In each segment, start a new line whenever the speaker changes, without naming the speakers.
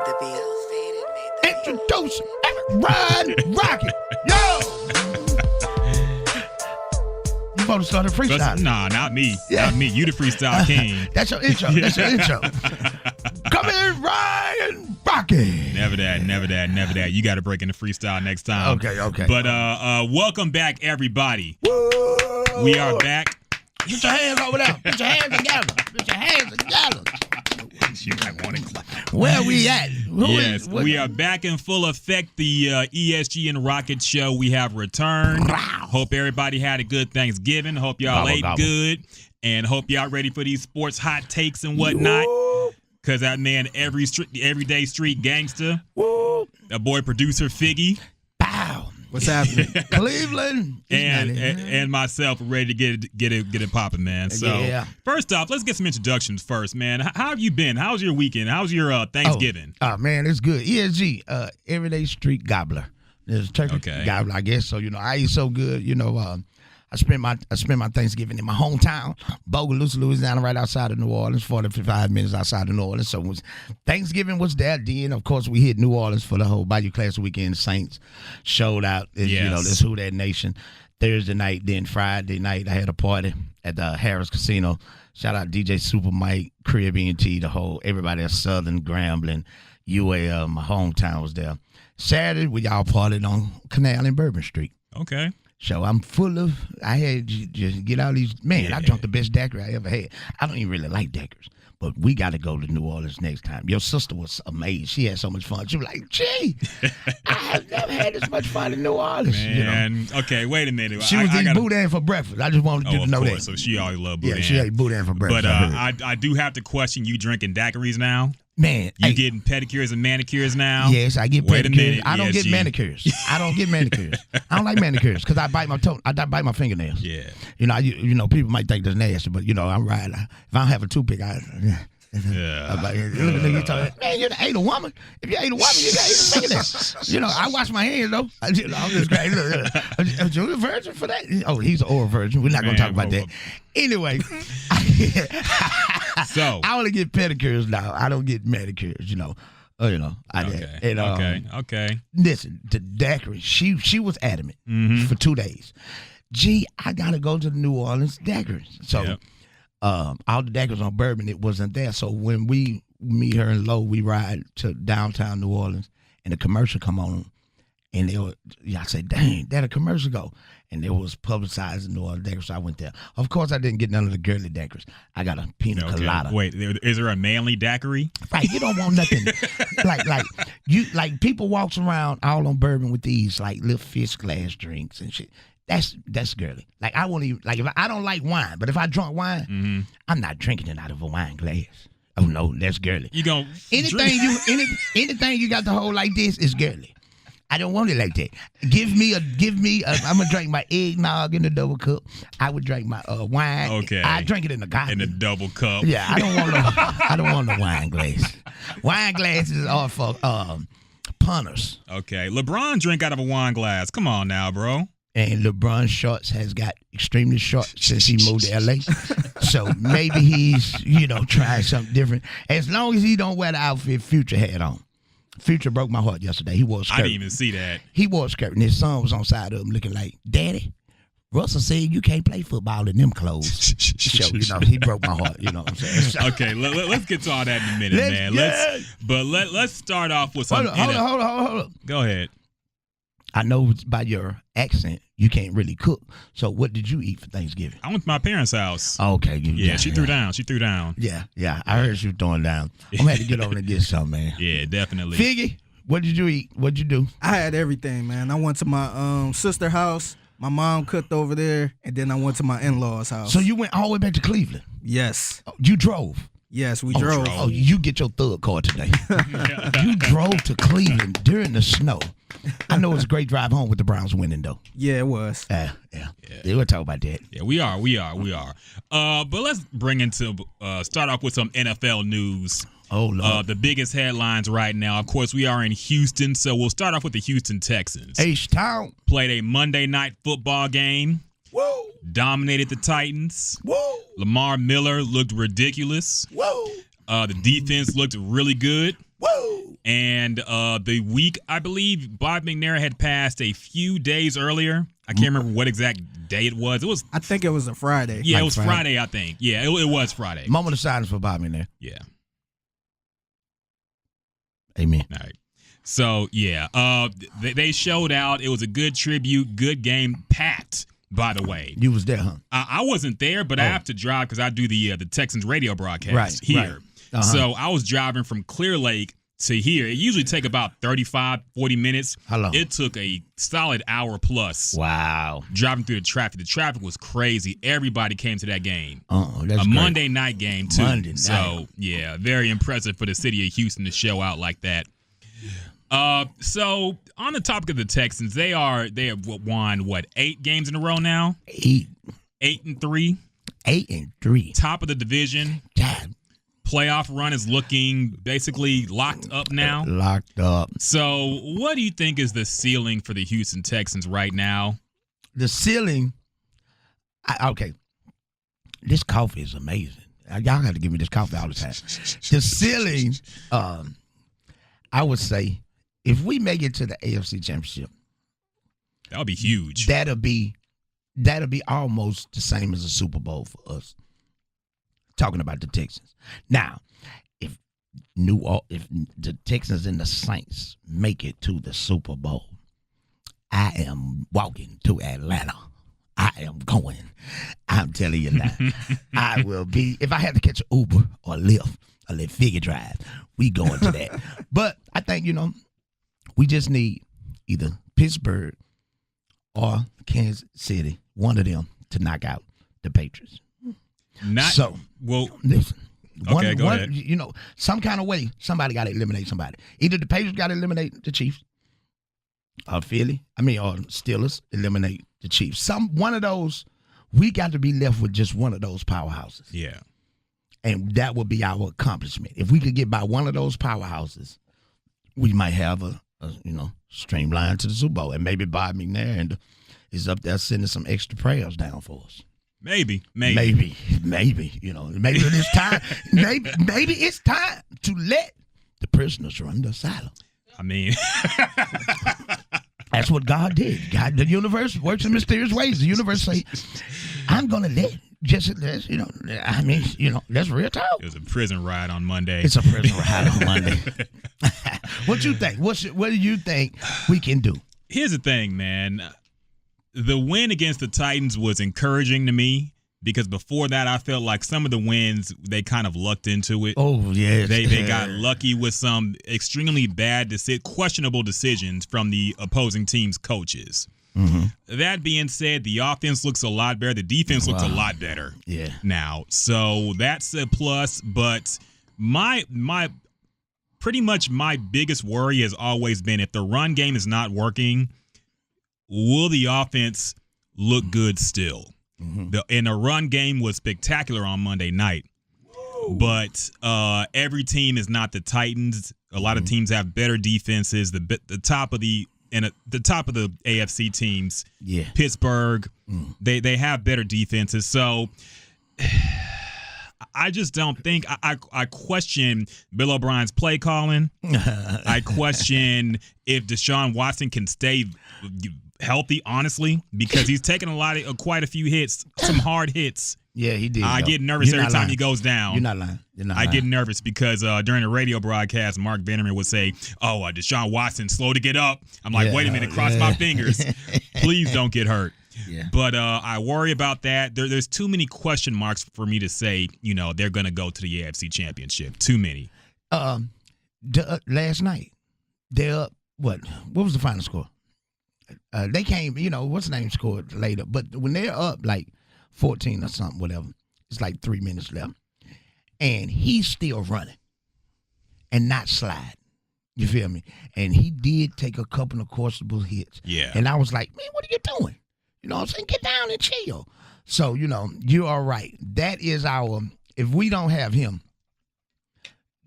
the beat.
Introduce Ryan Rockett. Yo! You supposed to start a freestyle.
Nah, not me. Yeah. Not me. You the freestyle king.
That's your intro. That's your intro. Come in, Ryan Rockett.
Never that. You got to break in the freestyle next time.
Okay.
But welcome back, everybody.
Whoa.
We are back.
Put your hands over there. Put your hands together. Put your hands together. Where we at?
We are back in full effect. The ESG and Rockett show. We have returned. Hope everybody had a good Thanksgiving. Hope y'all ate good. And hope y'all ready for these sports hot takes and whatnot. Because that man, everyday street gangster, that boy producer Figgy.
Bow.
What's happening?
Cleveland.
And myself are ready to get it popping, man. So First off, let's get some introductions first, man. How have you been? How's your weekend? How's your Thanksgiving?
Oh, man, it's good. ESG, everyday street gobbler. There's a turkey gobbler, I guess. So, I eat so good, I spent my Thanksgiving in my hometown, Bogalusa, Louisiana, right outside of New Orleans, 45 minutes outside of New Orleans. So Thanksgiving was there. Then, of course, we hit New Orleans for the whole Bayou Classic weekend. Saints showed out. This Who That Nation. Thursday night, then Friday night, I had a party at the Harris Casino. Shout out DJ Super Mike, Caribbean T, everybody at Southern, Grambling, UAL, my hometown was there. Saturday, we all partied on Canal and Bourbon Street.
Okay.
So I'm full of, I had just get all these, I drunk the best daiquiri I ever had. I don't even really like daiquiris, but we got to go to New Orleans next time. Your sister was amazed. She had so much fun. She was like, gee, I have never had this much fun in New Orleans.
Man, okay, wait a minute.
She was eating boudin for breakfast. I just wanted you to know that.
So she always loved boudin.
Yeah, she ate boudin for breakfast.
But I do have to question you drinking daiquiris now.
Man,
you getting pedicures and manicures now?
Yes, I get pedicures.
Wait a minute,
I don't get manicures. I don't get manicures. I don't like manicures because I bite my toe. I bite my fingernails.
Yeah.
People might think that's nasty, but I'm right. If I don't have a toothpick, I'm like, man, you ain't a woman. If you ain't a woman, you got to eat a fingernail. I wash my hands though. I'm just crazy. Are you a virgin for that? Oh, he's an oral virgin. We're not gonna talk about that. Anyway,
so
I only get pedicures now. I don't get manicures.
Okay.
Listen, the daiquiri. She was adamant for 2 days. Gee, I gotta go to the New Orleans daiquiris. So. All the daiquiris on Bourbon, it wasn't there. So when me, her, and Lo, we ride to downtown New Orleans, and the commercial come on, and I said, dang, that a commercial go. And it was publicized in New Orleans daiquiris, so I went there. Of course, I didn't get none of the girly daiquiris. I got a pina colada.
Wait, is there a manly daiquiri?
Right, you don't want nothing. like people walks around all on Bourbon with these, little fish glass drinks and shit. That's girly. I won't even if I don't like wine, but if I drunk wine, I'm not drinking it out of a wine glass. Oh no, that's girly.
You gon'
anything you got to hold like this is girly. I don't want it like that. Give me I'm gonna drink my eggnog in the double cup. I would drink my wine.
Okay.
I drink it in the goblet.
In the double cup.
Yeah, I don't want no wine glass. Wine glasses are for punters.
Okay. LeBron drink out of a wine glass. Come on now, bro.
And LeBron's shorts has got extremely short since he moved to L.A. So maybe he's, trying something different. As long as he don't wear the outfit Future had on. Future broke my heart yesterday. He wore a skirt.
I didn't even see that.
He wore a skirt, and his son was on side of him looking like, Daddy, Russell said you can't play football in them clothes. So, he broke my heart, you know what I'm saying? So,
okay, let's get to all that in a minute, man. Let's start off with some...
Hold on.
Go ahead.
I know by your accent, you can't really cook. So what did you eat for Thanksgiving?
I went to my parents' house.
Okay.
She threw down.
Yeah. I heard you throwing down. I'm going to have to get over and get some, man.
Yeah, definitely.
Figgy, what did you eat? What did you do?
I had everything, man. I went to my sister's house. My mom cooked over there, and then I went to my in-laws' house.
So you went all the way back to Cleveland?
Yes.
You drove?
Yes, we drove.
Oh, you get your thug car today. You drove to Cleveland during the snow. I know it's a great drive home with the Browns winning, though.
Yeah, it was.
Yeah. We'll talk about that.
Yeah, we are. But let's start off with some NFL news.
Oh, Lord.
The biggest headlines right now. Of course, we are in Houston, so we'll start off with the Houston Texans.
H-Town.
Played a Monday night football game.
Whoa.
Dominated the Titans.
Whoa.
Lamar Miller looked ridiculous.
Whoa.
The defense looked really good.
Whoa.
And the week, I believe, Bob McNair had passed a few days earlier. I can't remember what exact day it was.
I think it was a Friday.
Yeah, it was Friday, I think. Yeah, it was Friday.
Moment of silence for Bob McNair.
Yeah.
Amen.
All right. So, yeah, they showed out. It was a good tribute, good game, packed, by the way.
You was there, huh?
I wasn't there, but I have to drive because I do the Texans radio broadcast here.
Right. Uh-huh.
So I was driving from Clear Lake to here. It usually take about 35, 40 minutes.
How long?
It took a solid hour plus.
Wow.
Driving through the traffic. The traffic was crazy. Everybody came to that game.
That's
a
great.
Monday night game, too.
Monday night.
So, yeah, very impressive for the city of Houston to show out like that. So on the topic of the Texans, they have won 8 games in a row now?
8.
8-3.
8-3.
Top of the division.
God.
Playoff run is looking basically locked up now.
Locked up.
So what do you think is the ceiling for the Houston Texans right now?
The ceiling, okay. This coffee is amazing. Y'all got to give me this coffee all the time. The ceiling, I would say, if we make it to the AFC Championship,
that would be huge.
That'll be almost the same as a Super Bowl for us. Talking about the Texans. Now, if the Texans and the Saints make it to the Super Bowl, I am walking to Atlanta. I am going. I'm telling you now. I will be. If I had to catch an Uber or Lyft or let Figgy drive, we going to that. But I think, we just need either Pittsburgh or Kansas City, one of them, to knock out the Patriots. Listen.
Okay, go ahead.
Some kind of way, somebody got to eliminate somebody. Either the Patriots got to eliminate the Chiefs, or Steelers eliminate the Chiefs. One of those, we got to be left with just one of those powerhouses.
Yeah.
And that would be our accomplishment. If we could get by one of those powerhouses, we might have a streamline to the Super Bowl. And maybe Bob McNair is up there sending some extra prayers down for us.
Maybe.
Maybe it's time. Maybe it's time to let the prisoners run the asylum.
I mean,
that's what God did. The universe works in mysterious ways. The universe say, "I'm gonna let that's real talk."
It was a prison ride on Monday.
It's a prison ride on Monday. What you think? What do you think we can do?
Here's the thing, man. The win against the Titans was encouraging to me because before that, I felt like some of the wins, they kind of lucked into it.
Oh, yes.
They got lucky with some extremely questionable decisions from the opposing team's coaches. Mm-hmm. That being said, the offense looks a lot better. The defense looks a lot better now. So that's a plus. But pretty much my biggest worry has always been if the run game is not working, will the offense look good still? Mm-hmm. The run game was spectacular on Monday night. Whoa. But every team is not the Titans. A lot of teams have better defenses. The top of the AFC teams, Pittsburgh, they have better defenses. So I just don't think I question Bill O'Brien's play calling. I question if Deshaun Watson can stay healthy, honestly, because he's taken quite a few hits, some hard hits.
Yeah, he did.
I get nervous every time he goes down.
You're not lying. I
get nervous because during the radio broadcast, Mark Vanderman would say, Deshaun Watson, slow to get up. I'm like, wait a minute, cross my fingers. Please don't get hurt. Yeah. But I worry about that. There's too many question marks for me to say, they're going to go to the AFC Championship. Too many.
Last night, they're up, what was the final score? They came, what's the name scored later. But when they're up like 14 or something, whatever, it's like 3 minutes left. And he's still running and not sliding. You feel me? And he did take a couple of questionable hits.
Yeah.
And I was like, man, what are you doing? You know what I'm saying? Get down and chill. So, you are right. That is if we don't have him,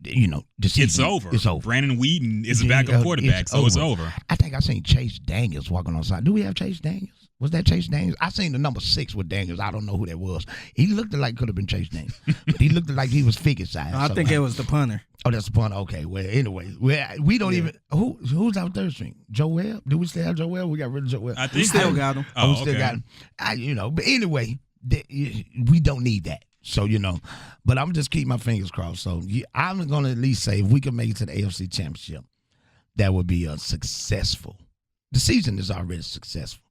the season,
it's over.
It's over.
Brandon Whedon is a backup quarterback, so it's over.
I think I seen Chase Daniels walking on the side. Do we have Chase Daniels? Was that Chase Daniels? I seen the number 6 with Daniels. I don't know who that was. He looked like could have been Chase Daniels. But he looked like he was Figgy size.
No, I think it was the punter.
Oh, that's the punter. Okay. Well, anyway, we don't even. Who's our third string? Joel? Do we still have Joel? We got rid of Joel.
I think we still got him.
We still got him. But anyway, we don't need that. So, but I'm just keep my fingers crossed. So I'm going to at least say if we can make it to the AFC Championship, that would be a successful. The season is already successful,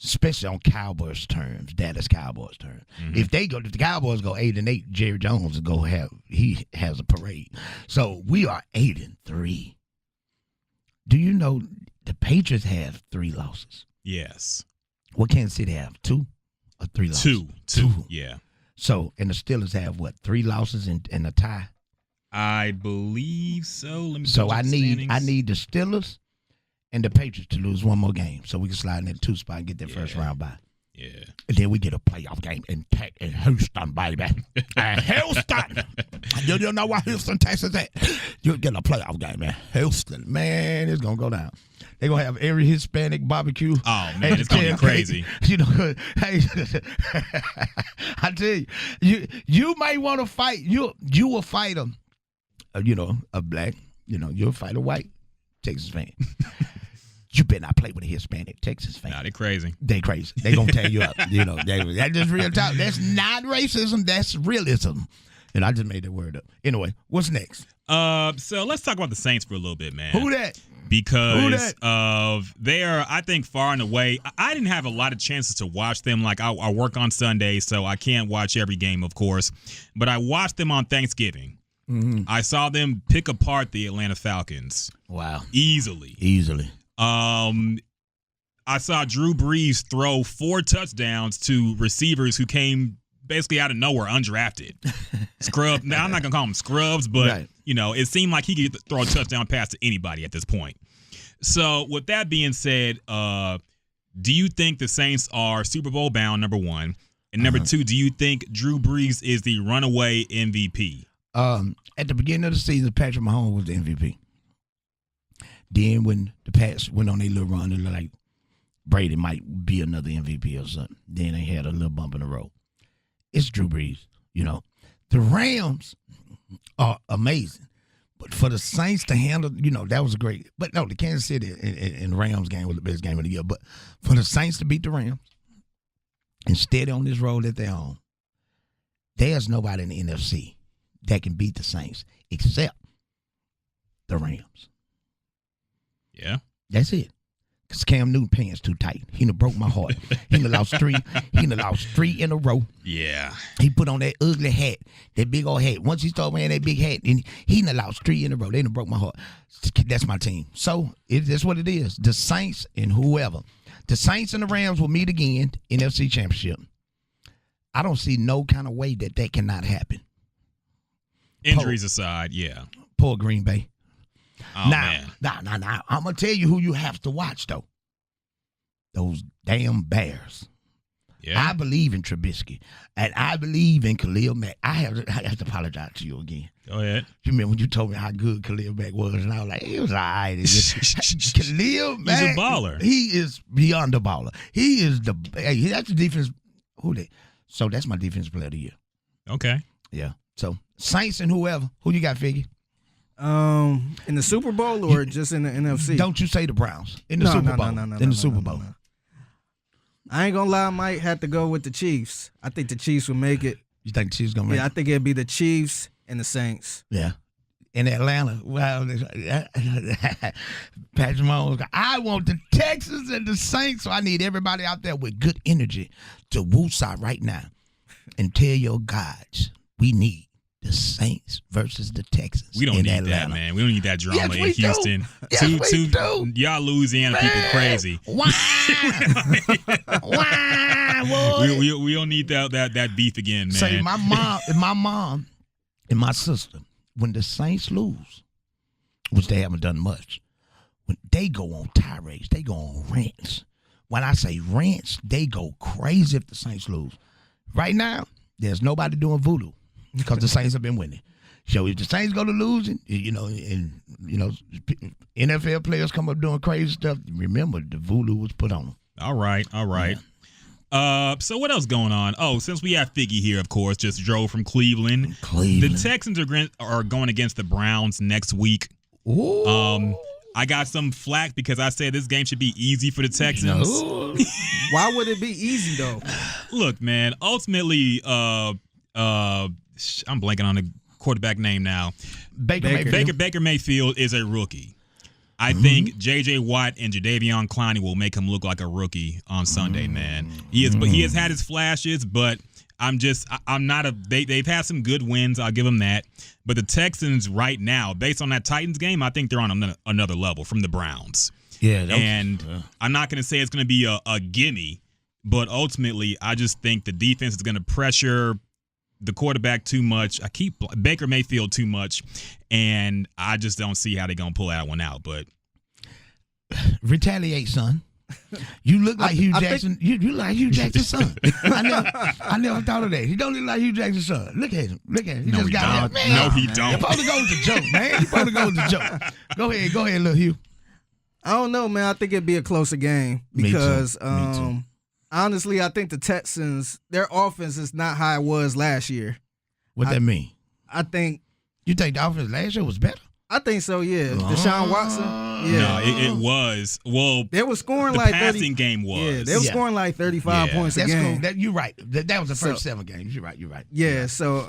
especially on Cowboys' terms, Dallas Cowboys' terms. Mm-hmm. If the Cowboys go 8-8, Jerry Jones he has a parade. So we are 8-3. Do you know the Patriots have 3 losses?
Yes.
What Kansas City have? 2 or 3 losses?
2. Yeah.
So, and the Steelers have what? 3 losses and a tie?
I believe so. Let me.
So I need the Steelers and the Patriots to lose one more game so we can slide in that 2 spot and get that first round bye.
Yeah.
And then we get a playoff game in Houston, baby. Houston. You know why Houston, Texas at? You'll get a playoff game, man. Houston, man, it's going to go down. They're going to have every Hispanic barbecue.
Oh, man, it's going to be crazy.
Hey, I tell you might want to fight. You will fight a black, you'll fight a white Texas fan. You better not play with a Hispanic Texas fan.
Nah, they crazy.
They crazy. They going to tear you up. That's just real talk. That's not racism. That's realism. And I just made that word up. Anyway, what's next?
So let's talk about the Saints for a little bit, man.
Who that?
Because they are, I think, far and away. I didn't have a lot of chances to watch them. Like, I work on Sundays, so I can't watch every game, of course. But I watched them on Thanksgiving. Mm-hmm. I saw them pick apart the Atlanta Falcons.
Wow.
Easily. I saw Drew Brees throw 4 touchdowns to receivers who came basically out of nowhere, undrafted. Scrub. Now, I'm not going to call them scrubs, but,
right.
It seemed like he could throw a touchdown pass to anybody at this point. So, with that being said, do you think the Saints are Super Bowl bound, number 1? And number 2, do you think Drew Brees is the runaway MVP?
At the beginning of the season, Patrick Mahomes was the MVP. Then when the Pats went on their little run, it looked like Brady might be another MVP or something. Then they had a little bump in the road. It's Drew Brees, The Rams are amazing. But for the Saints to handle, that was great. But no, the Kansas City and Rams game was the best game of the year. But for the Saints to beat the Rams and steady on this road that they're on, there's nobody in the NFC that can beat the Saints except the Rams.
Yeah.
That's it. Because Cam Newton pants too tight. He done broke my heart. He done lost 3. He done lost 3 in a row.
Yeah.
He put on that ugly hat, that big old hat. Once he started wearing that big hat, and he done lost 3 in a row. They done broke my heart. That's my team. So that's what it is. The Saints and whoever. The Saints and the Rams will meet again in NFC Championship. I don't see no kind of way that cannot happen.
Injuries aside, yeah.
Poor Green Bay.
Oh, man.
Now, I'm going to tell you who you have to watch, though. Those damn Bears.
Yeah.
I believe in Trubisky, and I believe in Khalil Mack. I have to apologize to you again.
Go ahead.
You remember when you told me how good Khalil Mack was, and I was like, he was all right. Khalil Mack.
He's a baller.
He is beyond a baller. He is that's the defense. So that's my defensive player of the year.
Okay.
Yeah. So Saints and whoever. Who you got, Figgy?
In the Super Bowl or just in the NFC?
Don't you say the Browns. In the Super Bowl. In the Super Bowl.
I ain't gonna lie, I might have to go with the Chiefs. I think the Chiefs will make it.
You think the Chiefs gonna make it?
Yeah, I think it'll be the Chiefs and the Saints.
Yeah. In Atlanta, well, Patrick Mahomes, I want the Texans and the Saints, so I need everybody out there with good energy to woosah right now and tell your gods we need the Saints versus the Texans.
We don't need
Atlanta.
that, man. We don't need that drama in Houston.
Yes, we do.
Y'all Louisiana people crazy.
Why? Boy?
We don't need that beef again, man.
Say my mom and my sister, when the Saints lose, which they haven't done much, when they go on tirades, they go on rants. When I say rants, they go crazy if the Saints lose. Right now, there's nobody doing voodoo because the Saints have been winning. So if the Saints go to losing, NFL players come up doing crazy stuff, remember the voodoo was put on them.
All right.
Yeah.
So what else going on? Oh, since we have Figgy here, of course, just drove from Cleveland. The Texans are going against the Browns next week.
Ooh.
I got some flack because I said this game should be easy for the Texans.
No.
Why would it be easy though?
Look, man. Ultimately, I'm blanking on the quarterback name now. Baker Mayfield is a rookie. I think J.J. Watt and Jadeveon Clowney will make him look like a rookie on Sunday, man. He has had his flashes, but they've had some good wins. I'll give them that. But the Texans right now, based on that Titans game, I think they're on another level from the Browns.
Yeah.
I'm not going to say it's going to be a gimme, but ultimately, I just think the defense is going to pressure the quarterback too much. Baker Mayfield too much, and I just don't see how they're going to pull that one out. But
retaliate, son. You look like Hugh Jackson. You look like Hugh Jackson's son. I never thought of that. He don't look like Hugh Jackson's son. Look at him. He
no,
just got
that. No, he don't.
You're supposed to go with the joke, man. You're supposed to go with the joke. Go ahead, little Hugh.
I don't know, man. I think it'd be a closer game because Me too. Honestly, I think the Texans, their offense is not how it was last year.
What that mean?
I think
you think the offense last year was better?
I think so, yeah. Deshaun Watson. Yeah.
No, it was. Well,
they were scoring
the
like
passing game was.
Yeah, they were scoring like 35 points a game.
Cool. You're right. That was the first 7 games. You're right.
Yeah, so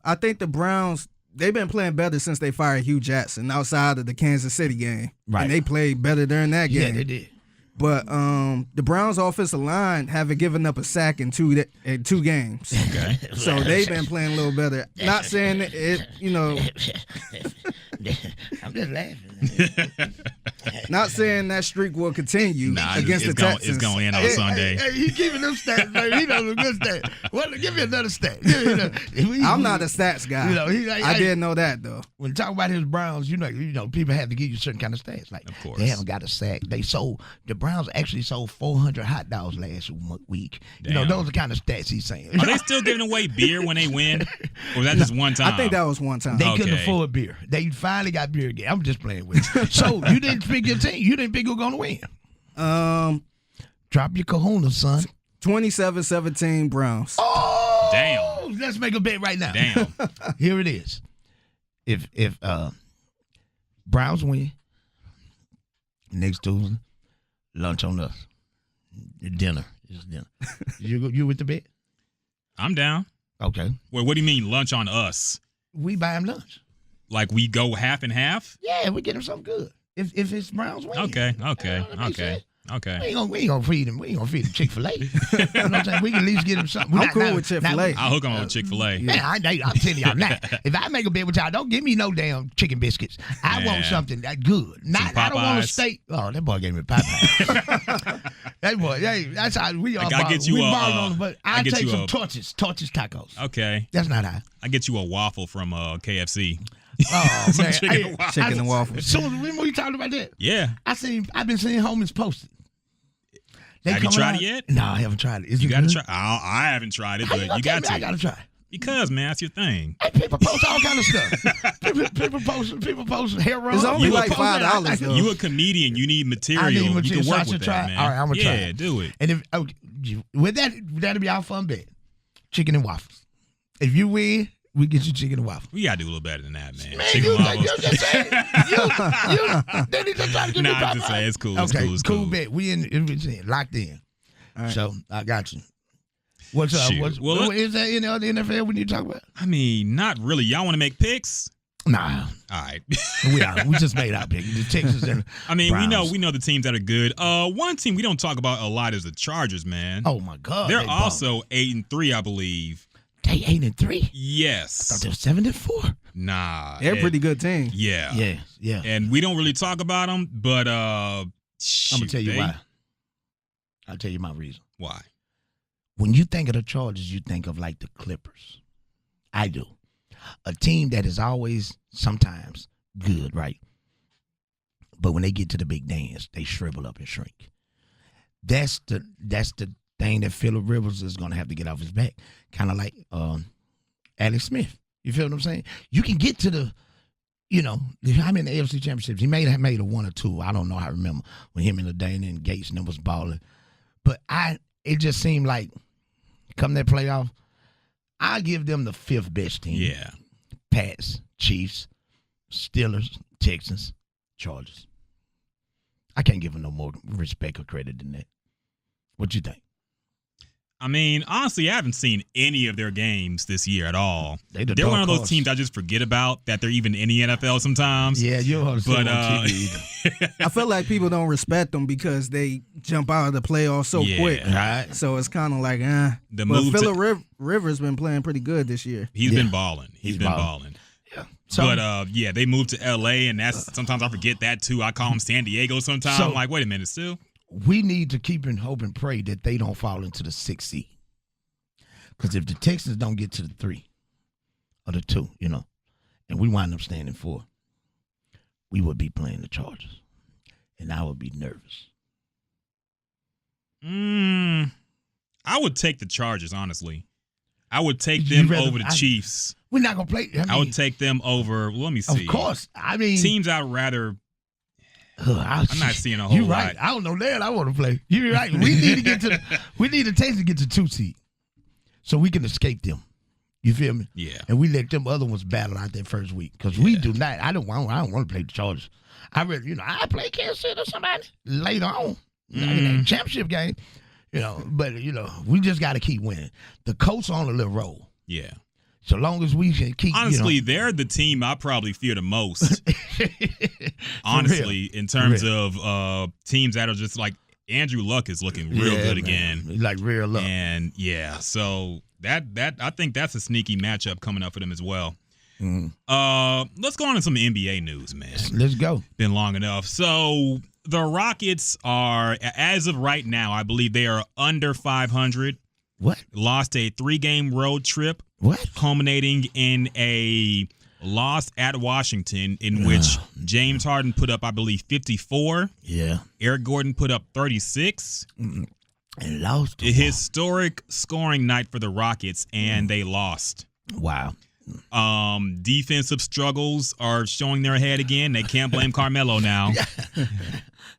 I think the Browns, they've been playing better since they fired Hugh Jackson outside of the Kansas City game. Right. And they played better during that game.
Yeah, they did.
But the Browns' offensive line haven't given up a sack in two games.
Okay.
So they've been playing a little better. Not saying it,
I'm just laughing.
Not saying that streak will continue against the Texans.
It's going to end on Sunday.
Hey, he's giving them stats, baby. He knows a good stat. Well, give me another stat.
I'm not a stats guy. I didn't know that, though.
When talk about his Browns, people have to give you certain kind of stats. Like,
of course.
They haven't got a sack. The Browns actually sold 400 hot dogs last week.
Damn.
Those are the kind of stats he's saying.
Are they still giving away beer when they win? Or was that just one time?
I think that was one time.
They couldn't afford beer. They finally got beer again. I'm just playing with you. So you didn't pick your team. You didn't think you were going to win. Drop your kahuna, son.
27-17 Browns.
Oh!
Damn.
Let's make a bet right now.
Damn.
Here it is. If Browns win, next Tuesday, lunch on us. Dinner. Just dinner. You with the bet?
I'm down.
Okay.
Well, what do you mean lunch on us?
We buy him lunch.
Like we go half and half?
Yeah, we get him something good. If it's Browns win.
Okay.
We ain't gonna feed him. We ain't gonna feed him Chick-fil-A. You know what I'm saying? We can at least get him something.
I'm cool with Chick-fil-A.
I'll hook him on Chick-fil-A.
Man, I'm telling y'all now. If I make a bet with y'all, don't give me no damn chicken biscuits. I want something that good. I don't want a steak. Oh, that boy gave me Popeye. That boy, that's how we are.
I get you
I take some torches tacos.
Okay.
That's not high.
I get you a waffle from KFC.
Oh man,
chicken
and waffles.
So remember we talked about that?
Yeah.
I've been seeing homies posted.
Have you tried it yet?
No, I haven't tried it.
You got to try. I haven't tried it, but you got to.
I got to try.
Because, man, that's your thing.
Hey, people post all kind of stuff. people post hair rolls.
It's only like $5 though.
You a comedian. You need material.
I need material.
You can work
so
with
try.
that, man.
All right, I'm going to try.
Yeah, do it.
And with that'll be our fun bet. Chicken and waffles. If you win, we get you chicken and waffles.
We got to do a little better than that, man.
Chicken and waffles. You just saying. They need to try to give me
I'm just saying. It's cool.
Okay,
it's cool.
bet. We locked in. All right. So I got you. What's up? Is there any other NFL we need to talk about?
I mean, not really. Y'all want to make picks?
Nah.
All right.
We just made our pick. The Texans and
I mean,
Browns.
we know the teams that are good. One team we don't talk about a lot is the Chargers, man.
Oh my God.
They're also 8-3, I believe.
They 8-3?
Yes.
I thought they were 7-4.
Nah.
They're a pretty good team.
Yeah.
Yeah.
And we don't really talk about them, but
I'm gonna tell you why. I'll tell you my reason.
Why?
When you think of the Chargers, you think of like the Clippers. I do. A team that is always sometimes good, right? But when they get to the big dance, they shrivel up and shrink. That's the thing that Phillip Rivers is going to have to get off his back. Kind of like Alex Smith. You feel what I'm saying? You can get to the, I'm in the AFC Championships. He may have made a 1 or 2. I don't know. I remember when him and LaDainian and Gates and them was balling. But it just seemed like come that playoff, I give them the 5th best team.
Yeah.
Pats, Chiefs, Steelers, Texans, Chargers. I can't give them no more respect or credit than that. What you think?
I mean, honestly, I haven't seen any of their games this year at all. They're one of those teams I just forget about that they're even in the NFL sometimes.
Yeah, you're on TV.
I feel like people don't respect them because they jump out of the playoffs so quick.
Right.
So it's kind of like, But Phillip Rivers been playing pretty good this year.
He's been balling. He's been balling.
Yeah.
But they moved to L.A. and that's sometimes I forget that too. I call them San Diego sometimes. I'm like, wait a minute, still.
We need to keep in hope and pray that they don't fall into the 6th seed. Because if the Texans don't get to the 3 or the 2, and we wind up standing 4, we would be playing the Chargers. And I would be nervous.
I would take the Chargers, honestly. I would take them over the Chiefs.
We're not going to play.
I would take them over, let me see.
Of course. I mean.
Teams I'd rather. I'm not seeing a whole lot.
You're right. I don't know that I want to play. You're right. We need the Texans to get to 2 seed so we can escape them. You feel me?
Yeah.
And we let them other ones battle out that first week because we do not. I don't want to play the Chargers. I really, I play Kansas City or somebody later on in that championship game. But we just got to keep winning. The Colts on a little roll.
Yeah.
So long as we can keep.
Honestly, they're the team I probably fear the most. Honestly, in terms of teams that are just like Andrew Luck is looking real good again.
Like real Luck.
And so that I think that's a sneaky matchup coming up for them as well. Let's go on to some NBA news, man.
Let's go.
Been long enough. So the Rockets are, as of right now, I believe they are under 500.
What?
Lost a 3-game road trip.
What?
Culminating in a loss at Washington in which James Harden put up, I believe, 54.
Yeah.
Eric Gordon put up 36.
And lost.
A historic scoring night for the Rockets, and they lost.
Wow.
Defensive struggles are showing their head again. They can't blame Carmelo now.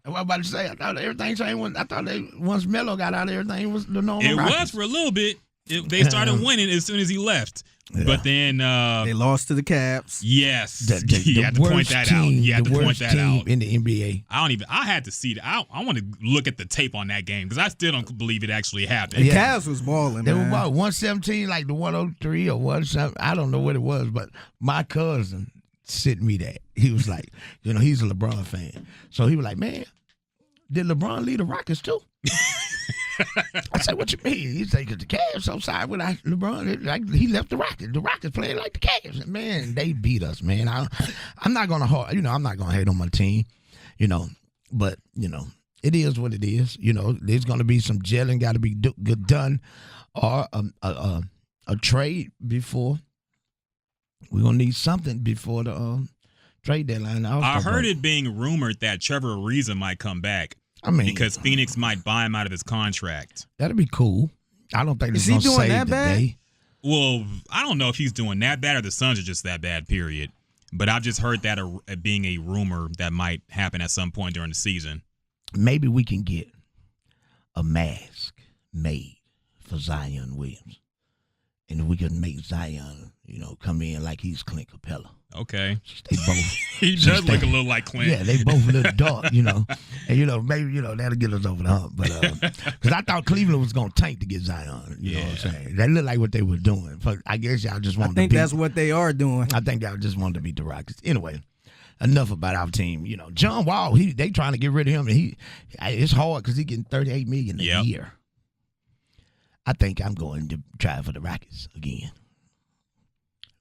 What I'm about to say, I thought everything changed. I thought once Melo got out, everything was the normal.
It was for a little bit. They started winning as soon as he left. Yeah. But then
they lost to the Cavs.
Yes, you have to point that out. You have to point that out
in the NBA.
I had to see that. I want to look at the tape on that game because I still don't believe it actually happened.
The Cavs was balling.
They were about 117, like the 103 or 117. I don't know what it was, but my cousin sent me that. He was like, he's a LeBron fan, so he was like, man, did LeBron lead the Rockets too? I said, what you mean? He said, because the Cavs so sorry with LeBron, he left the Rockets. The Rockets playing like the Cavs. And man, they beat us, man. I'm not going to I'm not going to hate on my team, but, it is what it is. There's going to be some gelling got to be good done or a trade before. We're going to need something before the trade deadline.
I heard it being rumored that Trevor Ariza might come back. Because Phoenix might buy him out of his contract.
That'd be cool. I don't think
is he doing that bad?
Day.
Well, I don't know if he's doing that bad or the Suns are just that bad, period. But I've just heard that being a rumor that might happen at some point during the season.
Maybe we can get a mask made for Zion Williams. And we can make Zion, come in like he's Clint Capella.
Okay.
They both.
He does look a little like Clint.
Yeah, they both a little dark, And, maybe, that'll get us over the hump. But, because I thought Cleveland was going to tank to get Zion. You know what I'm saying? That looked like what they were doing. But I guess y'all just wanted to beat.
I think that's what they are doing.
I think y'all just wanted to beat the Rockets. Anyway, enough about our team. John Wall, they trying to get rid of him. And it's hard because he's getting $38 million a year. I think I'm going to try for the Rockets again.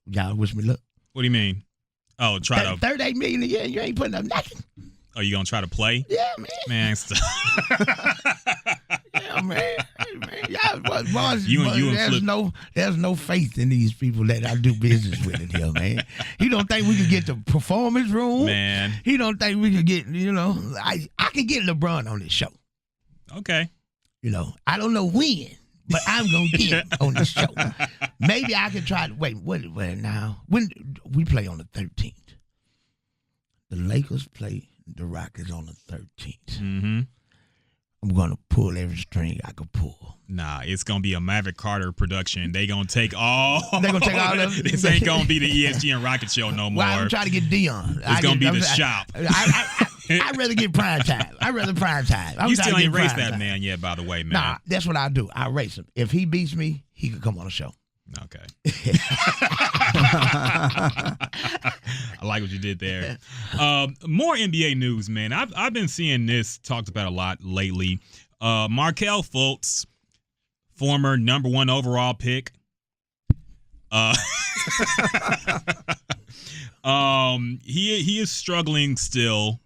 Y'all wish me luck.
What do you mean? Oh, try to
$38 million a year. You ain't putting up nothing.
Oh, you gonna try to play?
Yeah, man. Yeah, man. There's no faith in these people that I do business with in here, man. He don't think we can get the performance room,
man.
He don't think we can get, I can get LeBron on this show.
Okay.
I don't know when. But I'm going to get it on the show. Maybe I can try to wait now. When we play on the 13th. The Lakers play the Rockets on the 13th.
Mm-hmm.
I'm going to pull every string I could pull.
Nah, it's gonna be a Maverick Carter production. They gonna take all.
They gonna take all of it.
This ain't gonna be the ESG and Rockett show no more.
Well, I'm trying to get Dion.
It's gonna be the shop.
I'd rather get prime time. I'd rather prime time.
You still ain't raced that man yet, by the way, man.
Nah, that's what I do. I race him. If he beats me, he could come on the show.
Okay. I like what you did there. More NBA news, man. I've been seeing this talked about a lot lately. Markelle Fultz, former number 1 overall pick. He is struggling still.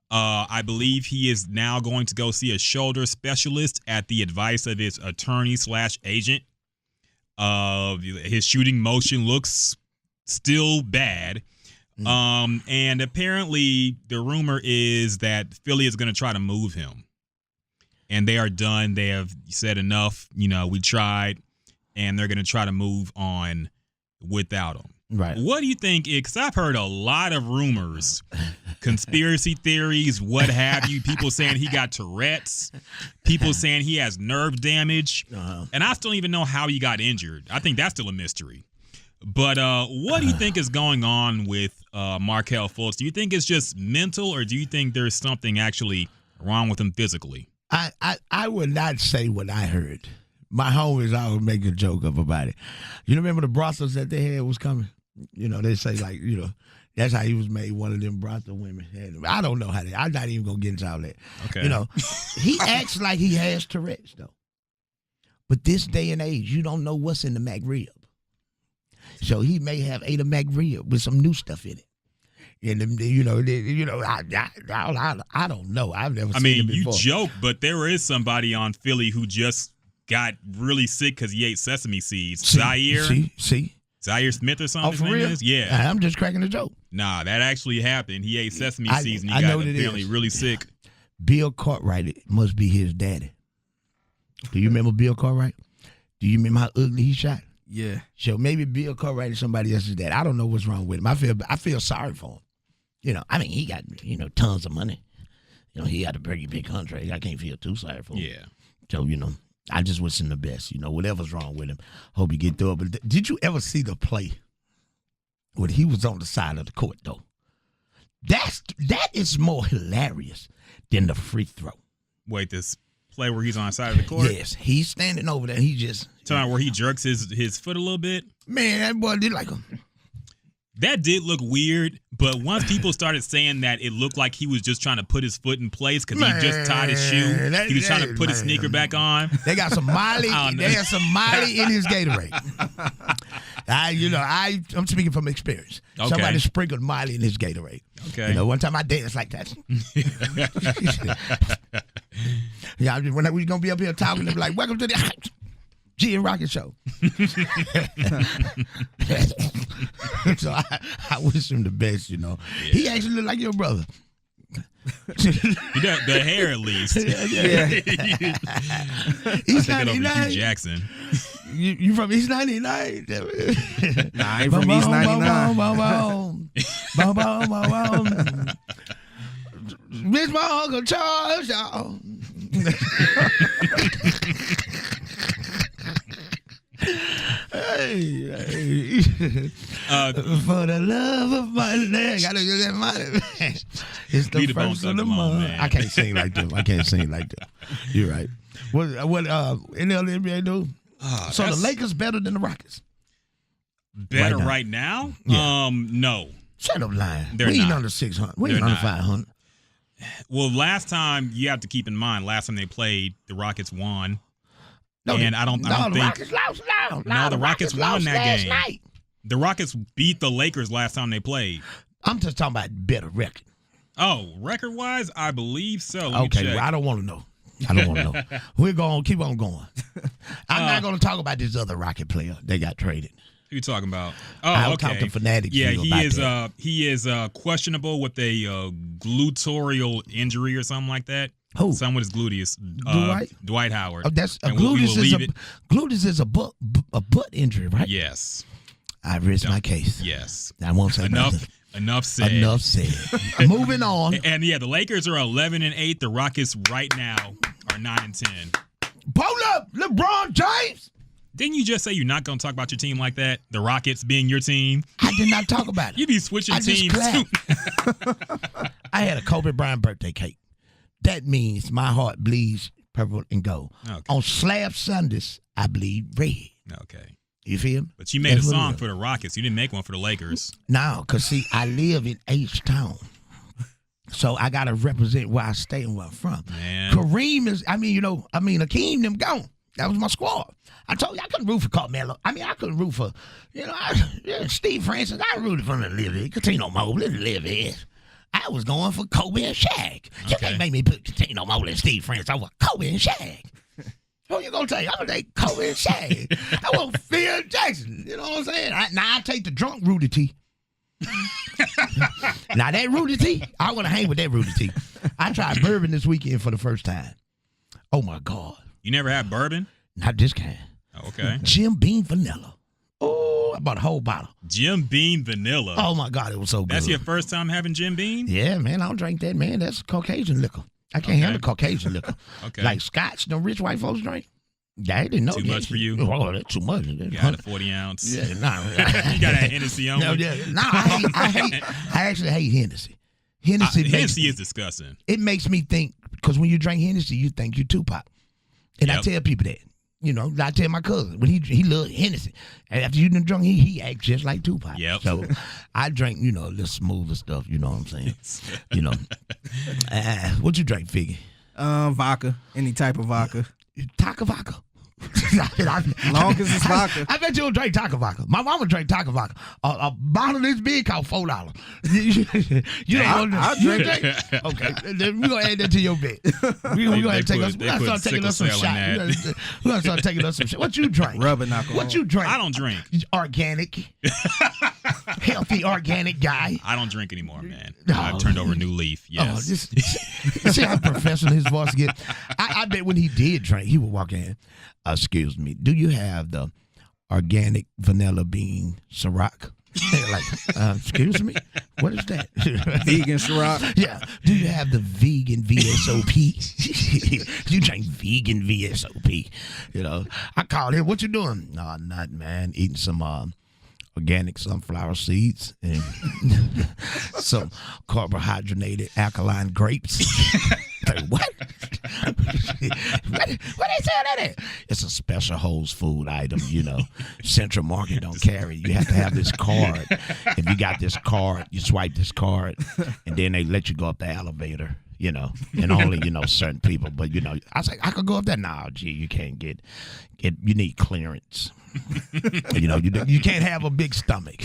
I believe he is now going to go see a shoulder specialist at the advice of his attorney/agent. His shooting motion looks still bad. And apparently the rumor is that Philly is going to try to move him. And they are done. They have said enough. We tried, and they're going to try to move on without him.
Right.
What do you think? Because I've heard a lot of rumors, conspiracy theories, what have you. People saying he got Tourette's. People saying he has nerve damage. And I still don't even know how he got injured. I think that's still a mystery. But what do you think is going on with Markelle Fultz? Do you think it's just mental, or do you think there's something actually wrong with him physically?
I would not say what I heard. My homies always make a joke about it. You remember the brothels that they had was coming? They say that's how he was made one of them brothel women. I don't know how they. I'm not even gonna get into all that.
Okay.
He acts like he has Tourette's though. But this day and age, you don't know what's in the McRib. So he may have ate a McRib with some new stuff in it. And I don't know. I've never seen it before.
You joke, but there is somebody on Philly who just got really sick because he ate sesame seeds. Zaire Smith or something.
Oh, for real?
Yeah.
I'm just cracking a joke.
Nah, that actually happened. He ate sesame seeds and he got apparently really sick.
Bill Cartwright must be his daddy. Do you remember Bill Cartwright? Do you remember how ugly he shot?
Yeah.
So maybe Bill Cartwright is somebody else's dad. I don't know what's wrong with him. I feel sorry for him. He got, tons of money. He got a pretty big contract. I can't feel too sorry for him.
Yeah.
So, I just wish him the best. Whatever's wrong with him, hope he get through it. But did you ever see the play when he was on the side of the court, though? That is more hilarious than the free throw.
Wait, this play where he's on the side of the court?
Yes, he's standing over there. He just...
Talking where he jerks his foot a little bit?
Man, that boy did like him.
That did look weird, but once people started saying that it looked like he was just trying to put his foot in place because he just tied his shoe. He was trying to put his sneaker back on.
They got some Miley. They got some Miley in his Gatorade. I'm speaking from experience.
Okay.
Somebody sprinkled Miley in his Gatorade.
Okay.
One time I danced like that. Yeah, when we gonna be up here talking, they be like, "Welcome to the G and Rockett show." So I wish him the best. Yeah. He actually look like your brother.
He got the hair at least.
Yeah. He's 99.
Hugh Jackson.
You from East 99?
Nah, I ain't from East 99.
Miss my Uncle Charles, y'all. Hey. For the love of my leg, I don't get that money. It's the first of the month. I can't sing like them. You're right. What any other NBA do? So the Lakers better than the Rockets?
Better right now?
Yeah.
No.
Shut up, lying.
They're
we ain't
not.
under 600. We ain't under 500.
Well, last time you have to keep in mind. Last time they played, the Rockets won.
No,
and I don't
the
think
Rockets lost.
No, the Rockets won that game.
Night.
The Rockets beat the Lakers last time they played.
I'm just talking about better record.
Oh, record-wise, I believe so. Let me
Okay,
check.
well, I don't want to know. We're going to keep on going. I'm not going to talk about this other Rocket player they got traded.
Who you talking about?
I'll talk to Fanatics.
Yeah, he is questionable with a gluteal injury or something like that.
Who?
Something with his gluteus. Dwight Howard.
Oh, that's a gluteus is a butt injury, right?
Yes.
I risked my case.
Yes.
I won't say
Enough said.
Moving on.
And yeah, the Lakers are 11-8. The Rockets right now or 9-10?
Pull up, LeBron James.
Didn't you just say you're not going to talk about your team like that? The Rockets being your team?
I did not talk about it.
You be switching
I just
teams too.
clapped. I had a Kobe Bryant birthday cake. That means my heart bleeds purple and gold.
Okay.
On slab Sundays, I bleed red.
Okay.
You feel me?
But you made
That's
a
what it
song
is.
for the Rockets. You didn't make one for the Lakers.
No, because, see, I live in H-Town. So I got to represent where I stay and where I'm from.
Man.
Kareem is, Hakeem them gone. That was my squad. I told you I couldn't root for Carmelo. I couldn't root for, Steve Francis. I rooted for him to live here. Catino Mobley to live here. I was going for Kobe and Shaq. You can't make me put Catino Mobley and Steve Francis over Kobe and Shaq. Who you gonna take? I'm gonna take Kobe and Shaq. I want Phil Jackson. You know what I'm saying? I take the drunk Rudy T. Now that Rudy T, I want to hang with that Rudy T. I tried bourbon this weekend for the first time. Oh my God!
You never had bourbon?
Not this kind.
Oh, okay.
Jim Beam Vanilla. Oh, I bought a whole bottle.
Jim Beam Vanilla.
Oh my God, it was so good.
That's your first time having Jim Beam?
Yeah, man, I don't drink that, man. That's Caucasian liquor. I can't handle Caucasian liquor.
Okay.
Like scotch, the rich white folks drink. Yeah, they didn't know.
Too much for you?
Oh, that's too much.
You got a 40 ounce.
Yeah, nah.
You got a Hennessy on.
No, yeah. Nah, I actually hate Hennessy.
Hennessy is disgusting.
It makes me think, because when you drink Hennessy, you think you Tupac. And I tell people that. I tell my cousin, when he loves Hennessy. And after you done drunk, he acts just like Tupac.
Yep.
So I drink, the smoother stuff, you know what I'm saying? What you drink, Figgy?
Vodka. Any type of vodka.
Taco vodka.
Long as it's vodka.
I bet you don't drink taco vodka. My mama drank taco vodka. A bottle this big cost $4. You don't
I'll drink
it. Okay, then we're gonna add that to your bet. We're gonna start taking us some shots. We're gonna start taking us some shots. What you drink?
Rubbing alcohol.
What you drink?
I don't drink.
Organic. Healthy organic guy.
I don't drink anymore, man. I've turned over a new leaf. Yes.
See how professional his voice get? I bet when he did drink, he would walk in. Excuse me, do you have the organic vanilla bean Ciroc? Excuse me? What is that?
Vegan Ciroc?
Yeah. Do you have the vegan VSOP? You drink vegan VSOP. I called him, what you doing? No, not, man. Eating some organic sunflower seeds and some carbohydrated alkaline grapes. What? What they sell that at? It's a special Whole's food item, Central Market don't carry. You have to have this card. If you got this card, you swipe this card, and then they let you go up the elevator, and only, certain people. But, I was like, I could go up there. No, gee, you can't get you need clearance. You can't have a big stomach.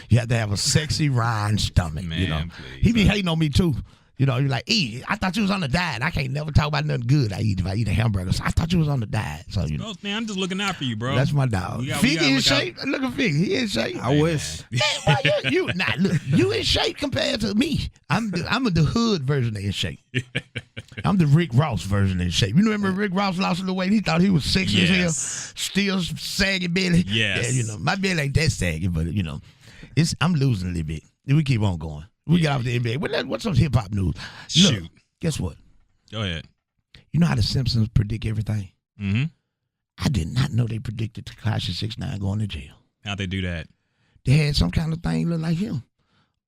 You have to have a sexy rind stomach,
Man, please.
He be hating on me, too. You're like, I thought you was on the diet. I can't never talk about nothing good I eat if I eat a hamburger. So I thought you was on the diet. So,
Man, I'm just looking out for you, bro.
That's my dog. Figgy in shape. Look at Figgy. He in shape.
I wish.
Man, why you in shape compared to me. I'm the hood version of in shape. I'm the Rick Ross version of in shape. You remember Rick Ross lost a little weight? He thought he was sexy as hell. Still saggy belly.
Yes.
Yeah, my belly ain't that saggy, but, I'm losing a little bit. We keep on going. We got off the NBA. What's some hip hop news?
Shoot.
Look, guess what?
Go ahead.
You know how the Simpsons predict everything?
Mm-hmm.
I did not know they predicted Tekashi 6ix9ine going to jail.
How'd they do that?
They had some kind of thing look like him.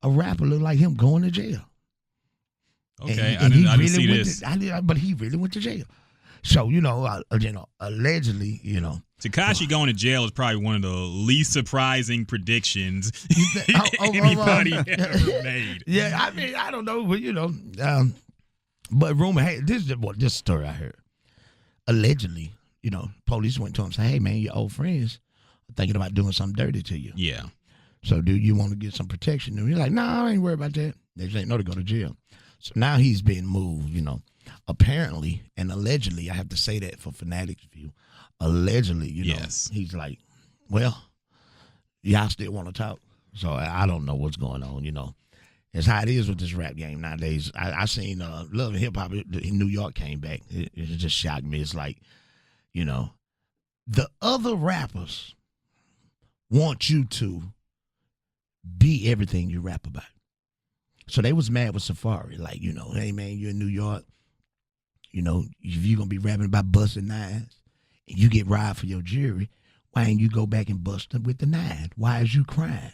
A rapper look like him going to jail.
Okay,
and
I didn't see this.
But he really went to jail. So, allegedly,
Tekashi going to jail is probably one of the least surprising predictions anybody ever made.
Yeah, I don't know, but but rumor, hey, this is story I heard. Allegedly, police went to him and said, hey man, your old friends are thinking about doing something dirty to you.
Yeah.
So do you want to get some protection? And he's like, no, I ain't worried about that. They say no to go to jail. So now he's being moved, apparently and allegedly, I have to say that for Fanatics view. Allegedly,
yes.
He's like, well, y'all still want to talk. So I don't know what's going on, It's how it is with this rap game nowadays. I seen Love and Hip Hop in New York came back. It just shocked me. It's like, the other rappers want you to be everything you rap about. So they was mad with Safari. Like, hey, man, you're in New York. You know, if you're going to be rapping about busting nines and you get robbed for your jewelry, why ain't you go back and bust them with the nine? Why is you crying?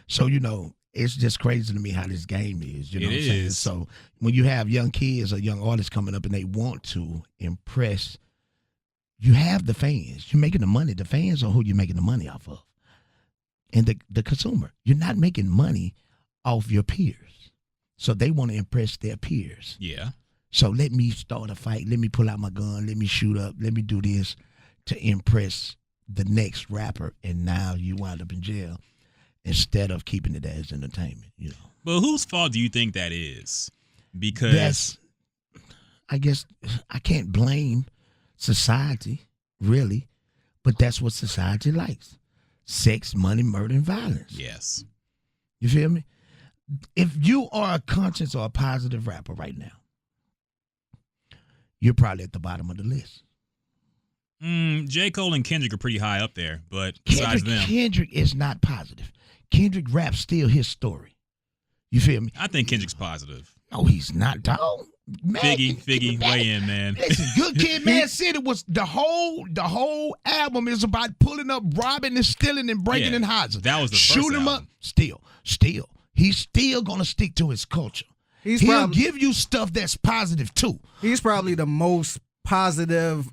So, you know, it's just crazy to me how this game is. You know what I'm saying? So when you have young kids or young artists coming up and they want to impress, you have the fans. You're making the money. The fans are who you're making the money off of. And the consumer. You're not making money off your peers. So they want to impress their peers.
Yeah.
So let me start a fight. Let me pull out my gun. Let me shoot up. Let me do this to impress the next rapper. And now you wind up in jail instead of keeping it as entertainment, you know.
But whose fault do you think that is? Because
I guess I can't blame society, really, but that's what society likes. Sex, money, murder, and violence.
Yes.
You feel me? If you are a conscious or a positive rapper right now, you're probably at the bottom of the list.
J. Cole and Kendrick are pretty high up there, but besides them.
Kendrick is not positive. Kendrick raps still his story. You feel me?
I think Kendrick's positive.
No, he's not, dog. Man,
Figgy, weigh in, man.
Listen, Good Kid, Mad City was the whole album is about pulling up, robbing and stealing and breaking in houses.
That was the first
Shoot him
album.
up. Still. He's still gonna stick to his culture. He'll give you stuff that's positive too.
He's probably the most positive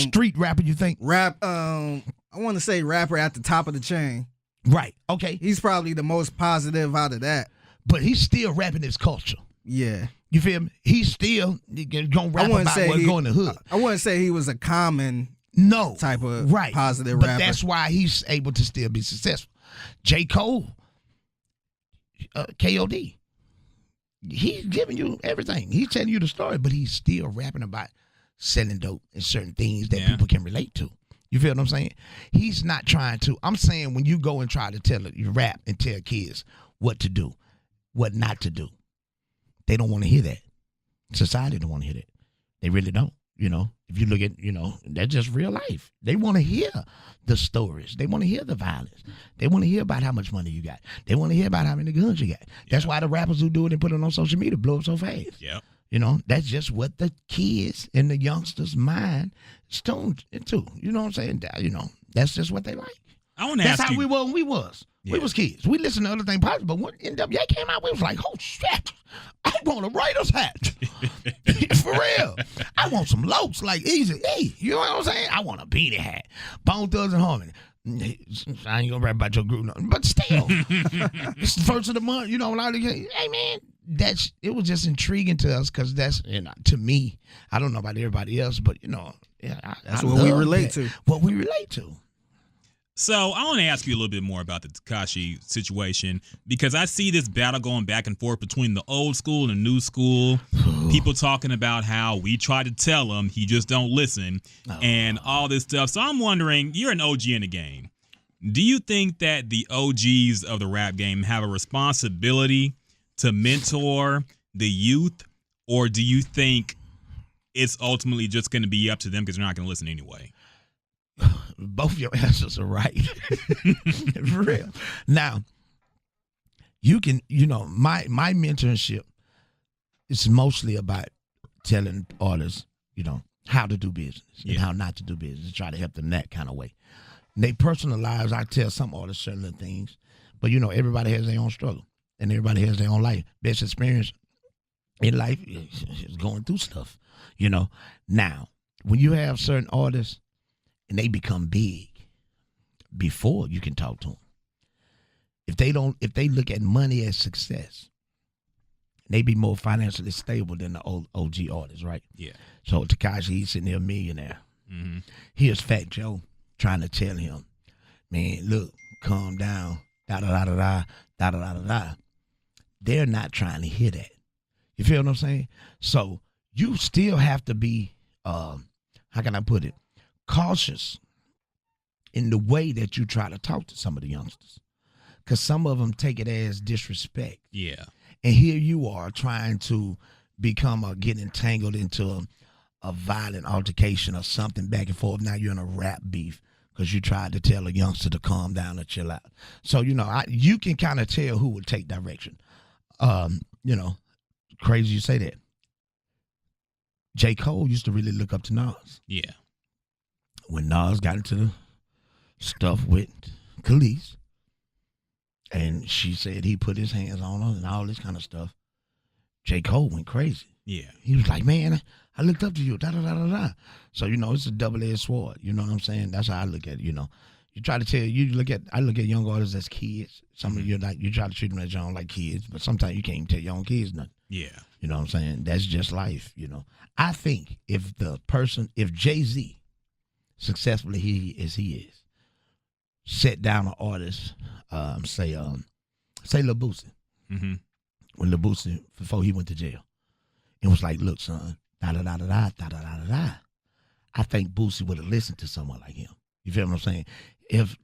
street rapper, you think?
I want to say rapper at the top of the chain.
Right. Okay.
He's probably the most positive out of that.
But he's still rapping his culture.
Yeah.
You feel me? He's still gonna rap about what's going in the hood.
I wouldn't say he was a common type of positive
but
rapper.
That's why he's able to still be successful. J. Cole, KOD, he's giving you everything. He's telling you the story, but he's still rapping about selling dope and certain things that people can relate to. You feel what I'm saying? He's not trying to. I'm saying when you go and try to you rap and tell kids what to do, what not to do, they don't want to hear that. Society don't want to hear that. They really don't. You know, if you look at, that's just real life. They want to hear the stories. They want to hear the violence. They want to hear about how much money you got. They want to hear about how many guns you got. That's why the rappers who do it and put it on social media blow up so fast.
Yeah.
You know, that's just what the kids and the youngsters' mind is tuned into. You know what I'm saying? You know, that's just what they like.
I want to ask you.
That's how we were when we was.
Yeah.
We was kids. We listened to other things possible, but when NWA came out, we was like, oh, shit, I want a Raiders hat. For real. I want some Lokes, like easy. Hey, you know what I'm saying? I want a beanie hat. Bone Thugs and Harmony. I ain't gonna rap about your group, but still, it's the first of the month. You know, hey man, it was just intriguing to us because that's to me. I don't know about everybody else, but
that's what we relate to.
What we relate to.
So I want to ask you a little bit more about the Tekashi situation because I see this battle going back and forth between the old school and the new school. People talking about how we try to tell him, he just don't listen, and all this stuff. So I'm wondering, you're an OG in the game. Do you think that the OGs of the rap game have a responsibility to mentor the youth, or do you think it's ultimately just going to be up to them because they're not going to listen anyway?
Both your answers are right. For real. Now, you can, my mentorship is mostly about telling artists, how to do business and how not to do business, try to help them that kind of way. In their personal lives, I tell some artists certain things, but everybody has their own struggle and everybody has their own life. Best experience in life is going through stuff, Now, when you have certain artists, and they become big before you can talk to them. If they look at money as success, they be more financially stable than the old OG artists, right?
Yeah.
So Tekashi, he's sitting there a millionaire.
Mm-hmm.
Here's Fat Joe trying to tell him, man, look, calm down, da-da-da-da-da, da-da-da-da-da. They're not trying to hear that. You feel what I'm saying? So you still have to be, how can I put it? Cautious in the way that you try to talk to some of the youngsters, because some of them take it as disrespect.
Yeah.
And here you are trying to get entangled into a violent altercation or something back and forth. Now you're in a rap beef because you tried to tell a youngster to calm down or chill out. So, you can kind of tell who would take direction. Crazy you say that. J. Cole used to really look up to Nas.
Yeah.
When Nas got into the stuff with Khalees, and she said he put his hands on her and all this kind of stuff, J. Cole went crazy.
Yeah.
He was like, man, I looked up to you, da-da-da-da-da. So, it's a double-edged sword. You know what I'm saying? That's how I look at it, You try to I look at young artists as kids. Some of you try to treat them as young like kids, but sometimes you can't even tell young kids nothing.
Yeah.
You know what I'm saying? That's just life, I think if Jay-Z, successfully he is, set down an artist, say Lil Boosie,
mm-hmm.
when Lil Boosie, before he went to jail, it was like, look, son, da-da-da-da-da, da-da-da-da-da. I think Boosie would have listened to someone like him. You feel what I'm saying? If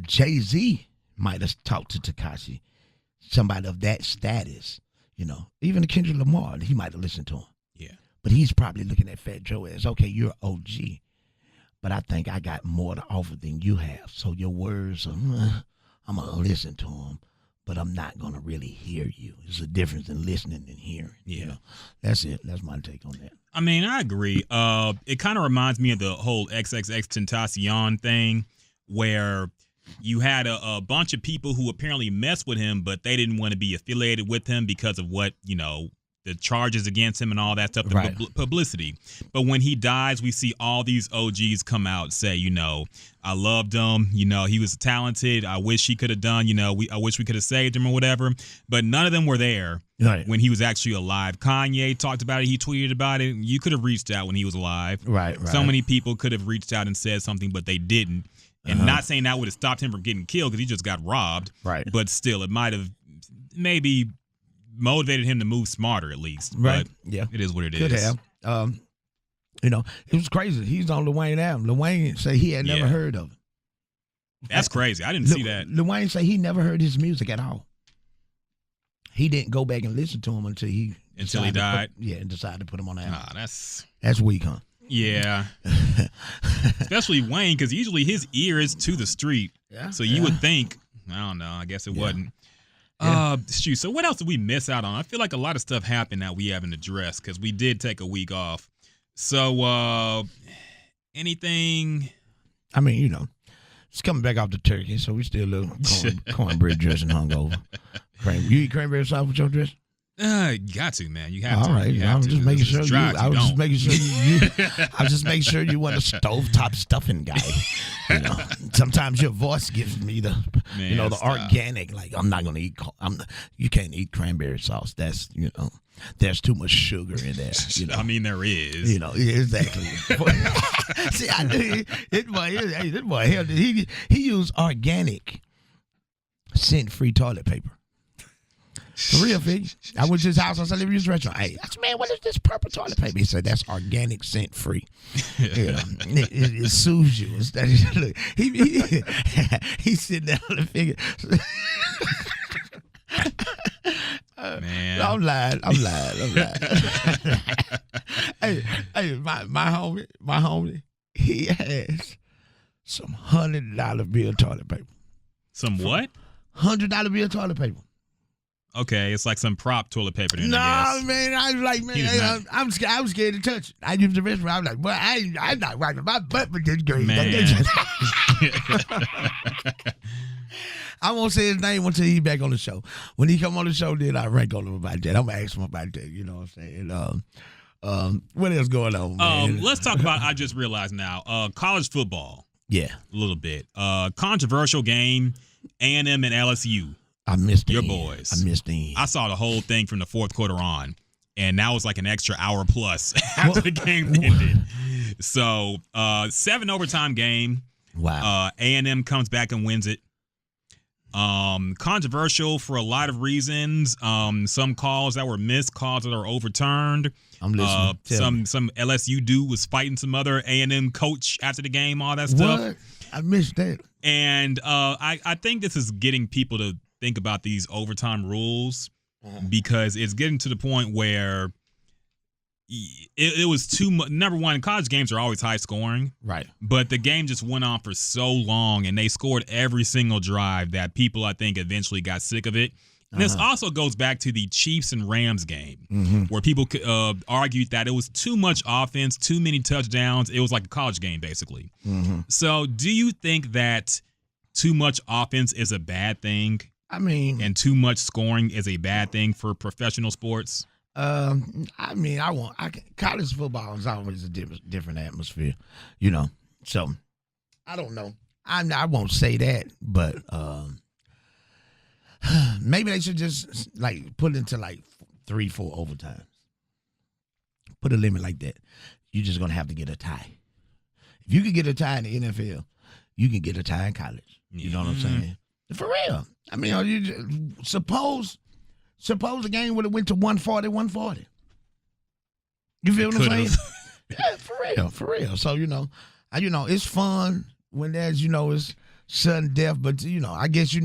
Jay-Z might have talked to Tekashi, somebody of that status, even Kendrick Lamar, he might have listened to him.
Yeah.
But he's probably looking at Fat Joe as, okay, you're OG, but I think I got more to offer than you have. So your words, I'm going to listen to them, but I'm not going to really hear you. There's a difference in listening and hearing.
Yeah.
That's it. That's my take on that.
I mean, I agree. It kind of reminds me of the whole XXXTentacion thing, where you had a bunch of people who apparently messed with him, but they didn't want to be affiliated with him because of what, the charges against him and all that stuff, the publicity. But when he dies, we see all these OGs come out say, I loved him. He was talented. I wish he could have done, I wish we could have saved him or whatever. But none of them were there when he was actually alive. Kanye talked about it. He tweeted about it. You could have reached out when he was alive.
Right.
So many people could have reached out and said something, but they didn't. And not saying that would have stopped him from getting killed because he just got robbed.
Right.
But still, it might have maybe motivated him to move smarter at least.
Right.
But
yeah.
it is what it
Could
is.
have. It was crazy. He's on Lil Wayne album. Lil Wayne said he had never heard of it.
That's crazy. I didn't see that.
Lil Wayne said he never heard his music at all. He didn't go back and listen to him until he
died.
And decided to put him on the album.
That's
weak, huh?
Yeah. Especially Wayne, because usually his ear is to the street.
Yeah.
So you would think, I don't know, I guess it wasn't. Yeah. Shoot, so what else did we miss out on? I feel like a lot of stuff happened that we haven't addressed because we did take a week off. So anything?
I mean, it's coming back off the turkey, so we still a little cornbread dressing hungover. You eat cranberry sauce with your dress?
You got to, man. You have to.
All right. I was just making sure
I was just
making sure you weren't a stovetop stuffing guy. Sometimes your voice gives me the the organic. Like I'm not gonna eat. You can't eat cranberry sauce. That's there's too much sugar in there.
I mean, there is.
Exactly. See, I knew this boy. He used organic, scent-free toilet paper. For real, Figgy. I went to his house. I said, "Let me use the restaurant." Hey, I said, "Man, what is this purple toilet paper?" He said, "That's organic, scent free. It soothes you." Look, he's sitting there on the Figgy.
Man,
I'm lying. Hey, my homie, he has some $100 bill toilet paper.
Some what?
$100 bill toilet paper.
Okay, it's like some prop toilet paper. Then,
no,
I guess.
Man, I was like, man, I'm scared to touch it. I used the restaurant. I was like, well, I'm not wiping my butt with this girl.
Man.
I won't say his name until he's back on the show. When he come on the show, then I rank on him about that. I'm going to ask him about that. You know what I'm saying? What else going on, man?
Let's talk about, I just realized now, college football.
Yeah.
A little bit. Controversial game, A&M and LSU.
I missed
your boys.
I missed him.
I saw the whole thing from the fourth quarter on, and that was like an extra hour plus after the game ended. So, 7 overtime game.
Wow.
A&M comes back and wins it. Controversial for a lot of reasons. Some calls that were missed, calls that are overturned.
I'm listening.
Some LSU dude was fighting some other A&M coach after the game, all that stuff.
What? I missed that.
And I think this is getting people to think about these overtime rules because it's getting to the point where it was too much. Number one, college games are always high scoring.
Right.
But the game just went on for so long and they scored every single drive that people, I think, eventually got sick of it. This also goes back to the Chiefs and Rams game, where people argued that it was too much offense, too many touchdowns. It was like a college game, basically. So do you think that too much offense is a bad thing?
I mean,
and too much scoring is a bad thing for professional sports?
I mean, college football is always a different atmosphere, So I don't know. I won't say that, but maybe they should just put it into 3-4 overtimes. Put a limit like that. You're just gonna have to get a tie. If you can get a tie in the NFL, you can get a tie in college. You know what I'm saying? For real. I mean, suppose the game would have went to 140. You feel what I'm saying? Yeah, for real. So it's fun when there's it's sudden death, but I guess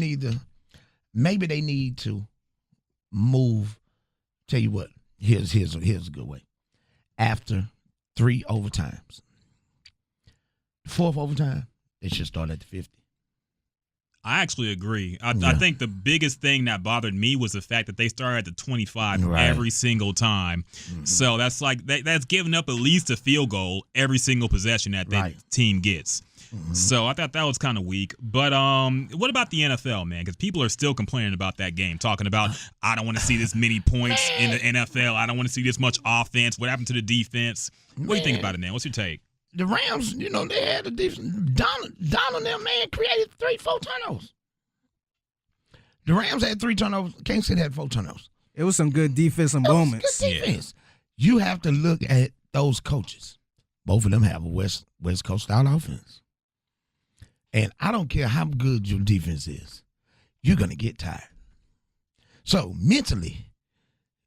maybe they need to move. Tell you what, here's a good way. After 3 overtimes, the 4th overtime, they should start at the 50.
I actually agree. I think the biggest thing that bothered me was the fact that they started at the 25 every single time. So that's that's giving up at least a field goal every single possession that team gets. So I thought that was kind of weak. But what about the NFL, man? Because people are still complaining about that game, talking about, I don't want to see this many points in the NFL. I don't want to see this much offense. What happened to the defense? What do you think about it, man? What's your take?
The Rams, they had a defense. Donald, their man, created 3-4 turnovers. The Rams had 3 turnovers. Kansas City had 4 turnovers.
It was some good defensive moments.
Good defense. Yeah. You have to look at those coaches. Both of them have a West Coast style offense. And I don't care how good your defense is, you're going to get tired. So mentally,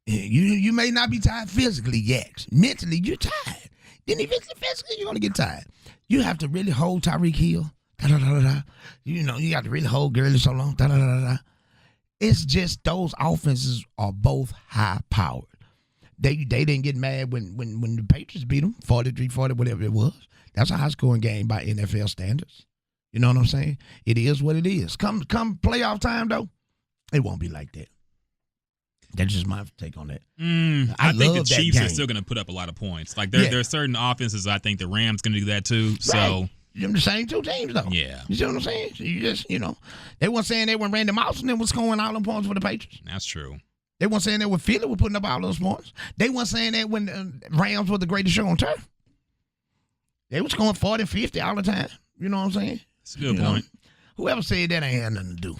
you may not be tired physically yet. Mentally, you're tired. Then eventually, physically, you're going to get tired. You have to really hold Tyreek Hill. You got to really hold Gurley so long. It's just those offenses are both high-powered. They didn't get mad when the Patriots beat them, 43-40, whatever it was. That's a high-scoring game by NFL standards. You know what I'm saying? It is what it is. Come playoff time, though, it won't be like that. That's just my take on that.
I think the Chiefs are still going to put up a lot of points. There are certain offenses I think the Rams going to do that too. Right. So
you're the same 2 teams, though.
Yeah.
You see what I'm saying? So you just, they weren't saying they when Randy Moss and them was scoring all them points for the Patriots.
That's true.
They weren't saying that when Philly was putting up all those points. They weren't saying that when Rams were the greatest show on turf. They was scoring 40, 50 all the time. You know what I'm saying?
That's a good point.
Whoever said that ain't had nothing to do.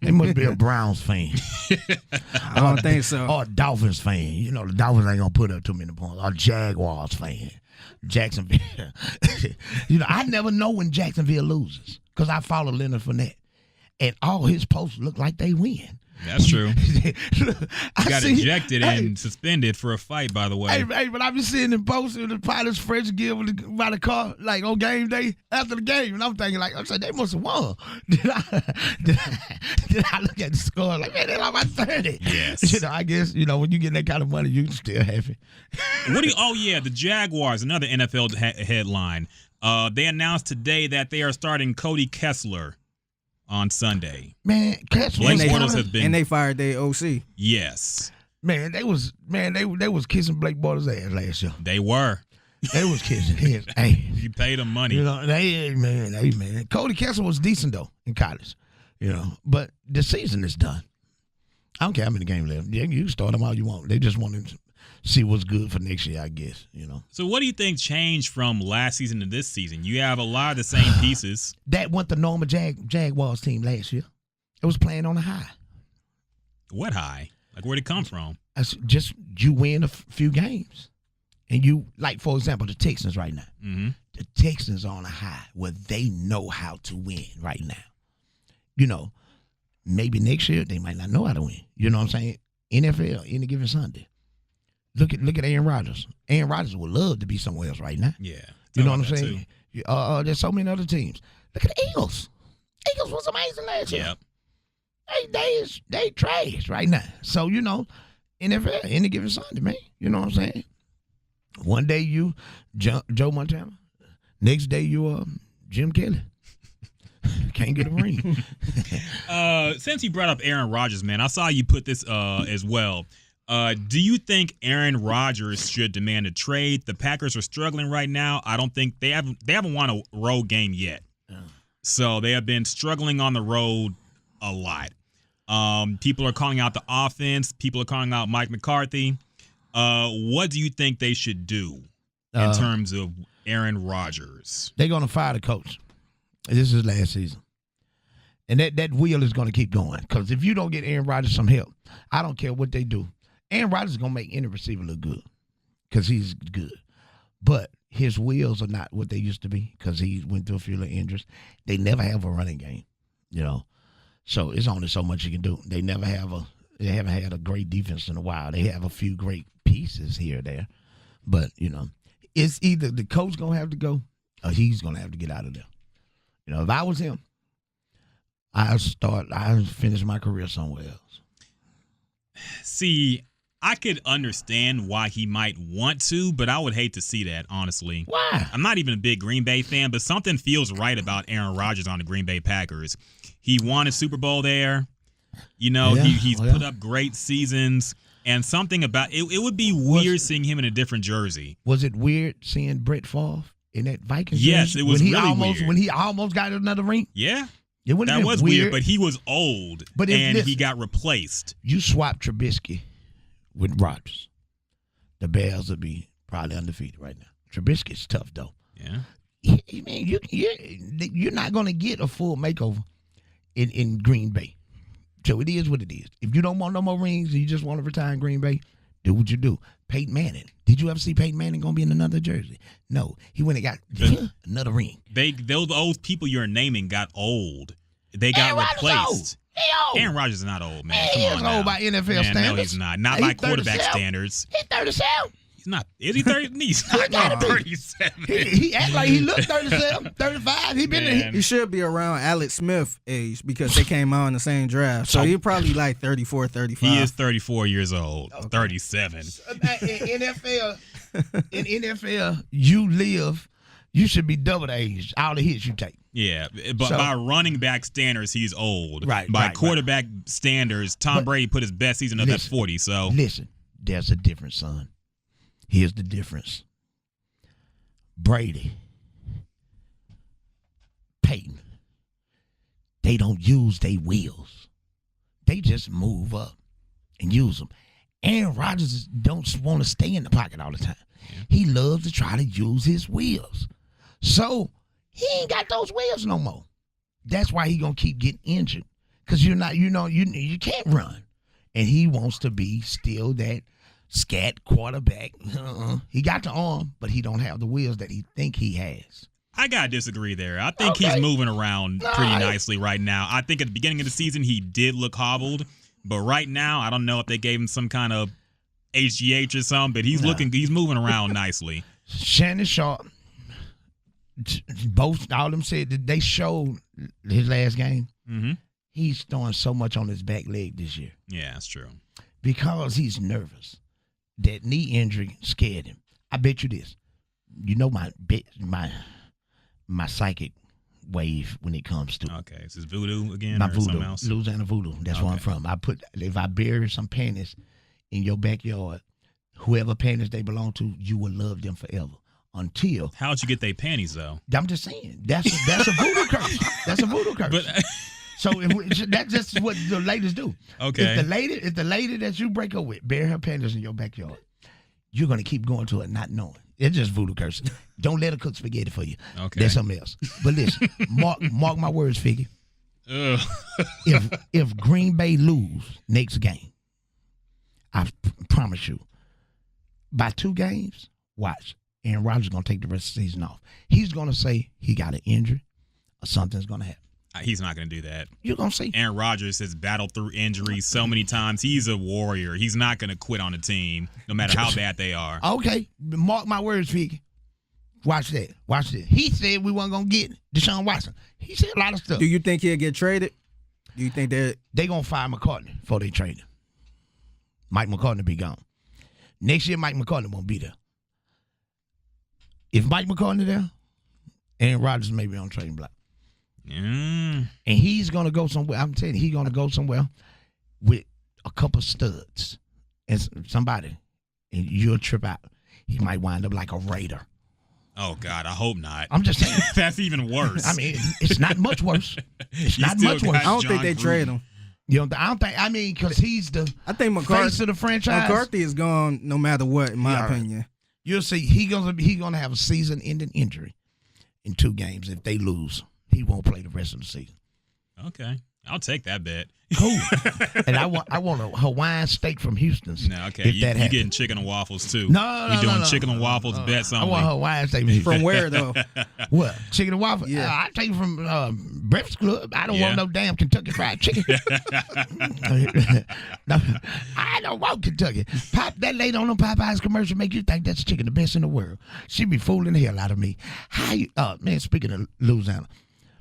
They must be a Browns fan.
I don't think so.
Or a Dolphins fan. The Dolphins ain't going to put up too many points. Or Jaguars fan. Jacksonville. I never know when Jacksonville loses because I follow Leonard Fournette. And all his posts look like they win.
That's true. He got ejected and suspended for a fight, by the way.
Hey, but I been seeing him posting the pilots fresh gear by the car, on game day after the game, and I'm thinking, I said, they must have won. Did I look at the score man, they're like about 30.
Yes.
I guess, when you get that kind of money, you still happy.
The Jaguars, another NFL headline. They announced today that they are starting Cody Kessler on Sunday. Man,
Blake
Bortles has been,
and they fired their OC.
Yes.
Man, they was kissing Blake Bortles' ass last year.
They were.
They was kissing his ass.
You paid them money.
Man. Cody Kessler was decent though in college. But the season is done. I don't care how many games left. Yeah, you can start them all you want. They just want to see what's good for next year, I guess.
So what do you think changed from last season to this season? You have a lot of the same pieces.
That went the normal Jaguars team last year. It was playing on a high.
What high? Where'd it come from?
Just you win a few games. And you, for example, the Texans right now. Mm-hmm. The Texans are on a high where they know how to win right now. Maybe next year they might not know how to win. You know what I'm saying? NFL, any given Sunday. Look at Aaron Rodgers. Aaron Rodgers would love to be somewhere else right now.
Yeah.
You know what I'm saying? There's so many other teams. Look at the Eagles. Eagles was amazing last year. Yep. They trash right now. So, NFL, any given Sunday, man. You know what I'm saying? One day you Joe Montana. Next day you Jim Kelly. Can't get a ring.
Since you brought up Aaron Rodgers, man, I saw you put this as well. Do you think Aaron Rodgers should demand a trade? The Packers are struggling right now. I don't think they haven't won a road game yet. So they have been struggling on the road a lot. People are calling out the offense. People are calling out Mike McCarthy. What do you think they should do in terms of Aaron Rodgers?
They're going to fire the coach. This is last season. And that wheel is going to keep going. Because if you don't get Aaron Rodgers some help, I don't care what they do. Aaron Rodgers is going to make any receiver look good because he's good. But his wheels are not what they used to be because he went through a few little injuries. They never have a running game, you know. So it's only so much you can do. They haven't had a great defense in a while. They have a few great pieces here or there. But, you know, it's either the coach going to have to go or he's going to have to get out of there. You know, if I was him, I'd finish my career somewhere else.
See, I could understand why he might want to, but I would hate to see that, honestly.
Why?
I'm not even a big Green Bay fan, but something feels right about Aaron Rodgers on the Green Bay Packers. He won a Super Bowl there. You know, he's put up great seasons. And something about it would be weird seeing him in a different jersey.
Was it weird seeing Brett Favre in that Vikings
Yes,
jersey?
it was really weird.
When he almost got another ring?
Yeah.
That
was weird, but he was old, and he got replaced.
You swap Trubisky with Rodgers, the Bears would be probably undefeated right now. Trubisky's tough, though.
Yeah.
You're not going to get a full makeover in Green Bay. So it is what it is. If you don't want no more rings and you just want to retire in Green Bay, do what you do. Peyton Manning. Did you ever see Peyton Manning going to be in another jersey? No. He went and got another ring.
Those people you're naming got old. They got replaced. Aaron Rodgers is not old, man.
He is old by NFL standards.
No, he's not. Not by quarterback standards.
He's 37.
He's not. Is he 30? He's not 37.
He act like he looked 37, 35.
He should be around Alex Smith age because they came out in the same draft. So he's probably like 34, 35.
He is 34 years old. Okay. 37.
In NFL, you should be double the age. All the hits you take.
Yeah, but by running back standards, he's old. Right. By quarterback standards, Tom Brady put his best season up at 40. So
listen, there's a difference, son. Here's the difference. Brady, Peyton, they don't use their wheels. They just move up and use them. Aaron Rodgers don't want to stay in the pocket all the time. Yeah. He loves to try to use his wheels. So he ain't got those wheels no more. That's why he gonna keep getting injured. Because you can't run. And he wants to be still that scat quarterback. He got the arm, but he don't have the wheels that he think he has.
I gotta disagree there. I think he's moving around pretty nicely right now. I think at the beginning of the season he did look hobbled, but right now I don't know if they gave him some kind of HGH or something, but he's moving around nicely.
Shannon Sharp, all of them said that they showed his last game.
Mm-hmm.
He's throwing so much on his back leg this year.
Yeah, that's true.
Because he's nervous. That knee injury scared him. I bet you this. You know my psychic wave when it comes to.
Okay, is this voodoo again
my
or
voodoo,
something else?
Louisiana voodoo. That's where I'm from. If I bury some panties in your backyard, whoever panties they belong to, you will love them forever. Until.
How'd you get their panties though?
I'm just saying. That's a voodoo curse. That's a voodoo curse.
But,
so that's just what the ladies do.
Okay.
If the lady that you break up with bury her panties in your backyard, you're gonna keep going to it not knowing. It's just voodoo curse. Don't let her cook spaghetti for you.
Okay.
That's something else. But listen, mark my words, Figgy. If Green Bay lose next game, I promise you, by 2 games, watch. Aaron Rodgers is going to take the rest of the season off. He's going to say he got an injury or something's going to happen.
He's not going to do that.
You're going to see.
Aaron Rodgers has battled through injuries so many times. He's a warrior. He's not going to quit on a team, no matter how bad they are.
Okay. Mark my words, Figgy. Watch that. Watch this. He said we weren't going to get Deshaun Watson. He said a lot of stuff.
Do you think he'll get traded? Do you think that
they're going to fire McCartney before they trade him? Mike McCartney be gone. Next year, Mike McCartney won't be there. If Mike McCartney there, Aaron Rodgers may be on trading block. And he's going to go somewhere. I'm telling you, he's going to go somewhere with a couple studs and somebody, and you'll trip out. He might wind up like a Raider.
Oh, God, I hope not.
I'm just saying.
That's even worse.
I mean, it's not much worse. It's not much worse.
I don't think they trade him.
You know, I don't think. I mean, because he's the face of the franchise.
McCarthy is gone no matter what, in my opinion.
You'll see. He's gonna have a season-ending injury in 2 games. If they lose, he won't play the rest of the season.
Okay, I'll take that bet.
Cool. And I want a Hawaiian steak from Houston's.
No, okay. You getting chicken and waffles too?
No,
you doing chicken and waffles bets only?
I want Hawaiian steak
from where though?
What, chicken and waffles?
Yeah,
I take it from Breakfast Club. I don't want no damn Kentucky Fried Chicken. No, I don't want Kentucky. That lady on the Popeyes commercial make you think that's chicken the best in the world. She be fooling the hell out of me. How you? Man, speaking of Louisiana.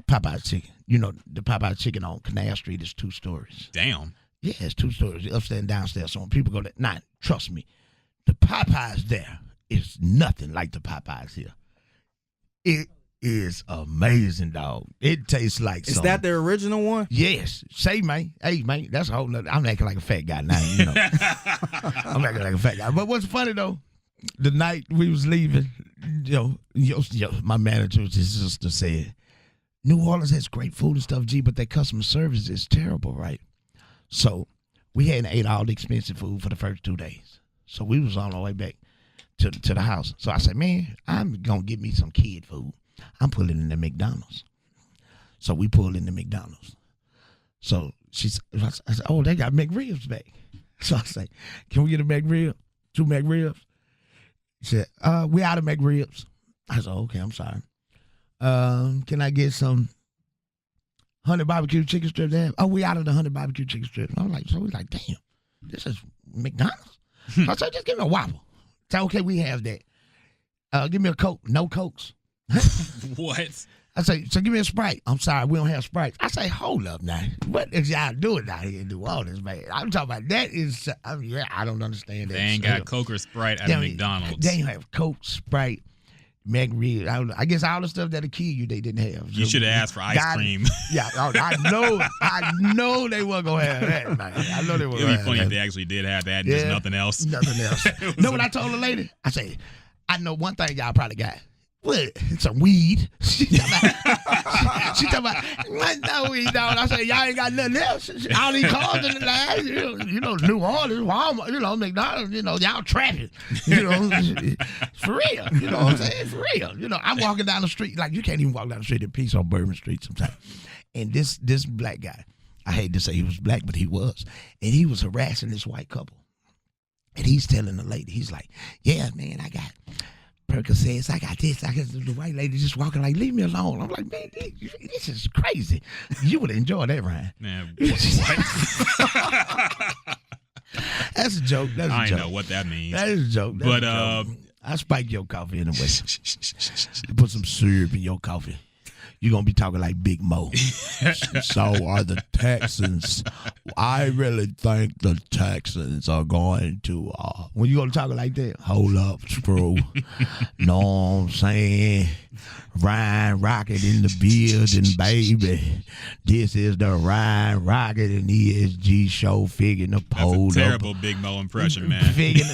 Popeye's chicken. You know, the Popeye's chicken on Canal Street is 2 stories.
Damn.
Yeah, it's 2 stories, upstairs and downstairs. So when people go there, trust me, the Popeye's there is nothing like the Popeye's here. It is amazing, dog. It tastes like
something. Is that the original one?
Yes. Say, man. Hey, man, that's a whole nother. I'm acting like a fat guy now, you know. I'm acting like a fat guy. But what's funny, though, the night we was leaving, my manager, his sister said, New Orleans has great food and stuff, G, but their customer service is terrible, right? So we hadn't ate all the expensive food for the first 2 days. So we was on our way back to the house. So I said, man, I'm going to get me some kid food. I'm pulling in the McDonald's. So we pulled in the McDonald's. So I said, oh, they got McRibs back. So I said, can we get a McRib? 2 McRibs? She said, we out of McRibs. I said, okay, I'm sorry. Can I get some honey barbecue chicken strips there? Oh, we out of the honey barbecue chicken strips. I was like, we're like, damn, this is McDonald's. So I said, just give me a waffle. So, okay, we have that. Give me a Coke. No Cokes.
What?
I say, so give me a Sprite. I'm sorry, we don't have Sprites. I say, hold up now. What is y'all doing out here do all this, man? I'm talking about that is, I don't understand that.
They ain't got Coke or Sprite at McDonald's.
They ain't have Coke, Sprite, McRib. I guess all the stuff that'll kill you, they didn't have.
You should have asked for ice cream.
Yeah, I know they weren't gonna have that, man. I know they weren't.
It'd be funny if they actually did have that and just nothing else.
Nothing else. Know what I told the lady? I said, I know one thing y'all probably got. What? Some weed. She talking about no weed, dog. I said, y'all ain't got nothing else. All these cars in the line, you know, New Orleans, Walmart, McDonald's, y'all trapping. For real. You know what I'm saying? For real. I'm walking down the street, like you can't even walk down the street in peace on Bourbon Street sometimes. And this black guy, I hate to say he was black, but he was. And he was harassing this white couple. And he's telling the lady, he's like, yeah, man, I got Percocets, I got this. I got the white lady just walking like, leave me alone. I'm like, man, this is crazy. You would enjoy that, Ryan.
Man, what?
That's a joke.
I don't know what that means.
That is a joke. That's a joke. I spike your coffee anyway. Put some syrup in your coffee. You're going to be talking like Big Mo. So are the Texans. I really think the Texans are going to, when you going to talk like that, hold up, screw. Know what I'm saying? Ryan Rockett in the building, baby. This is the Ryan Rockett and E.S.G. show. Figgy the pole.
That's a terrible Big Mo impression, man.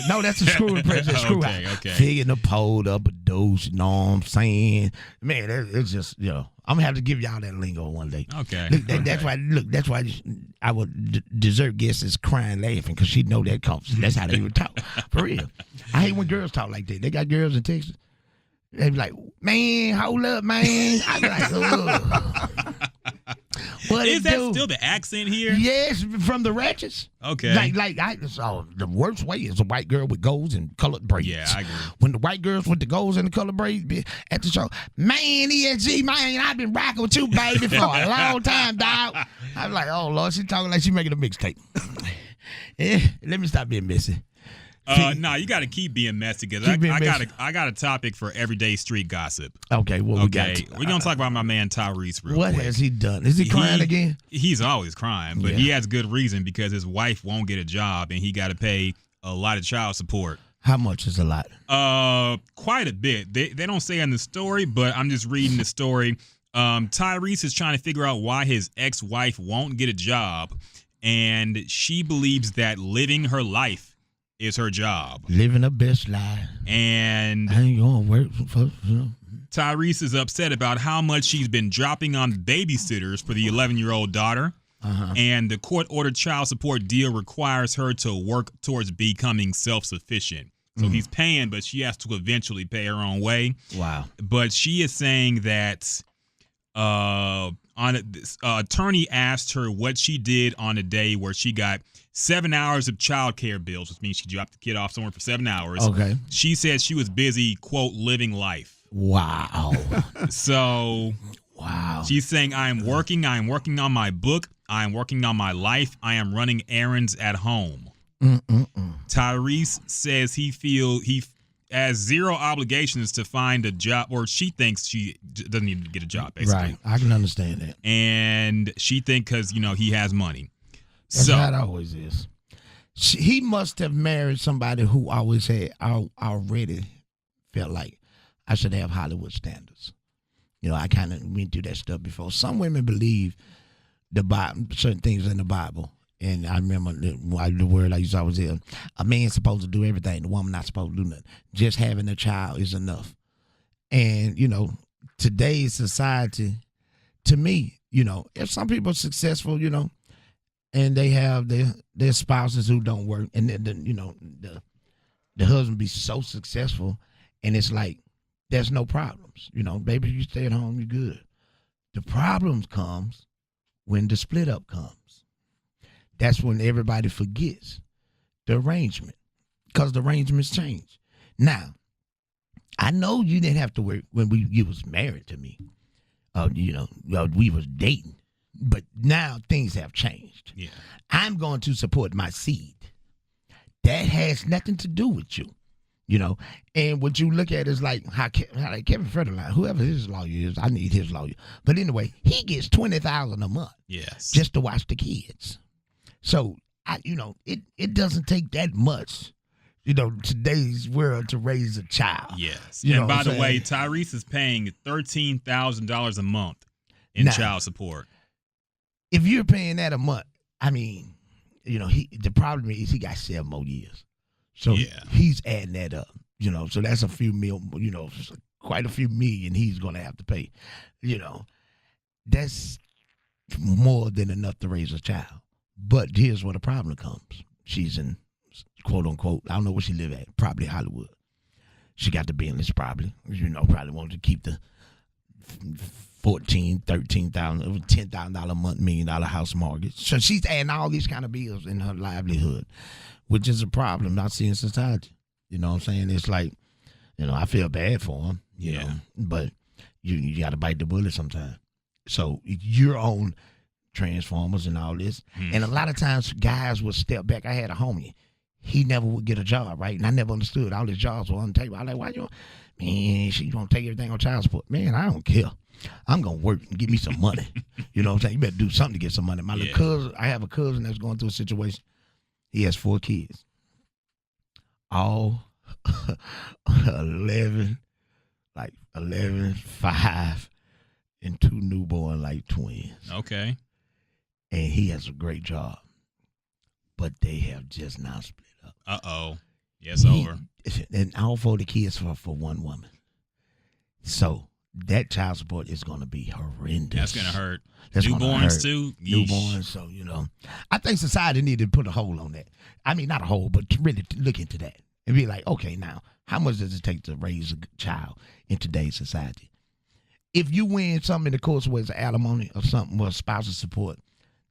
No, that's a screw impression. Screw
okay.
Figgy the pole up a dose, you know what I'm saying? Man, it's just, I'm going to have to give y'all that lingo one day.
Okay.
That's why I would dessert guests is crying laughing because she know that comes. That's how they would talk. For real. I hate when girls talk like that. They got girls in Texas. They be like, man, hold up, man. I be like, ugh. What
is that still the accent here?
Yes, from the Ratchets.
Okay.
The worst way is a white girl with golds and colored braids.
Yeah, I agree.
When the white girls with the golds and the colored braids be at the show, man, E.S.G, man, I've been rocking with you, baby, for a long time, dog. I was like, oh, Lord, she talking like she making a mixtape. Let me stop being messy.
No, you got to keep being messy because I got a topic for everyday street gossip.
Okay, we got?
We're gonna talk about my man Tyrese real quick.
What has he done? Is he crying again?
He's always crying, but he has good reason because his wife won't get a job and he got to pay a lot of child support.
How much is a lot?
Quite a bit. They don't say in the story, but I'm just reading the story. Tyrese is trying to figure out why his ex-wife won't get a job, and she believes that living her life is her job.
Living her best life.
And
I ain't gonna work for
Tyrese is upset about how much she's been dropping on babysitters for the 11-year-old daughter. And the court-ordered child support deal requires her to work towards becoming self-sufficient. So he's paying, but she has to eventually pay her own way.
Wow.
But she is saying that attorney asked her what she did on a day where she got 7 hours of child care bills, which means she dropped the kid off somewhere for 7 hours.
Okay.
She said she was busy, quote, living life.
Wow.
So
wow.
She's saying, I am working on my book. I am working on my life. I am running errands at home. Tyrese says he has zero obligations to find a job, or she thinks she doesn't need to get a job, basically.
Right. I can understand that.
And she thinks because, he has money.
That's how it always is. He must have married somebody who always had already felt like I should have Hollywood standards. I kind of went through that stuff before. Some women believe the Bible, certain things in the Bible. And I remember the word I used to always hear, a man's supposed to do everything, the woman not supposed to do nothing. Just having a child is enough. And, today's society, to me, if some people are successful, and they have their spouses who don't work, and the husband be so successful, and it's like, there's no problems. Baby, you stay at home, you're good. The problems comes when the split up comes. That's when everybody forgets the arrangement, because the arrangements change. Now, I know you didn't have to work when you was married to me. We was dating, but now things have changed.
Yeah,
I'm going to support my seed. That has nothing to do with you. And what you look at is like how Kevin Federline, whoever his lawyer is, I need his lawyer. But anyway, he gets $20,000 a month.
Yes,
just to watch the kids. So it doesn't take that much, today's world to raise a child.
Yes, and by the way, Tyrese is paying $13,000 a month in child support.
If you're paying that a month, the problem is he got 7 more years. So he's adding that up, so that's a few quite a few million he's going to have to pay. That's more than enough to raise a child. But here's where the problem comes. She's in, quote unquote, I don't know where she live at, probably Hollywood. She got the business probably, probably wanted to keep the $14,000, $13,000, $10,000 a month, $1 million house mortgage. So she's adding all these kind of bills in her livelihood, which is a problem I see in society. You know what I'm saying? It's like, I feel bad for him, you know, but you got to bite the bullet sometimes. So you're on Transformers and all this. And a lot of times guys would step back. I had a homie. He never would get a job, right? And I never understood. All his jobs were on the table. I was like, why man, she gonna take everything on child support. Man, I don't care. I'm gonna work and get me some money. You know what I'm saying? You better do something to get some money. My little cousin, I have a cousin that's going through a situation. He has 4 kids. All 11, 5, and 2 newborn twins.
Okay.
And he has a great job. But they have just now split up.
Uh-oh. Yes, over.
And all 4 of the kids are for one woman. So that child support is going to be horrendous.
That's going to hurt.
Newborns
too?
Newborns. So, I think society needed to put a hold on that. I mean, not a hold, but to really look into that. And be like, okay, now, how much does it take to raise a child in today's society? If you win something in the courts where it's alimony or something, or spousal support,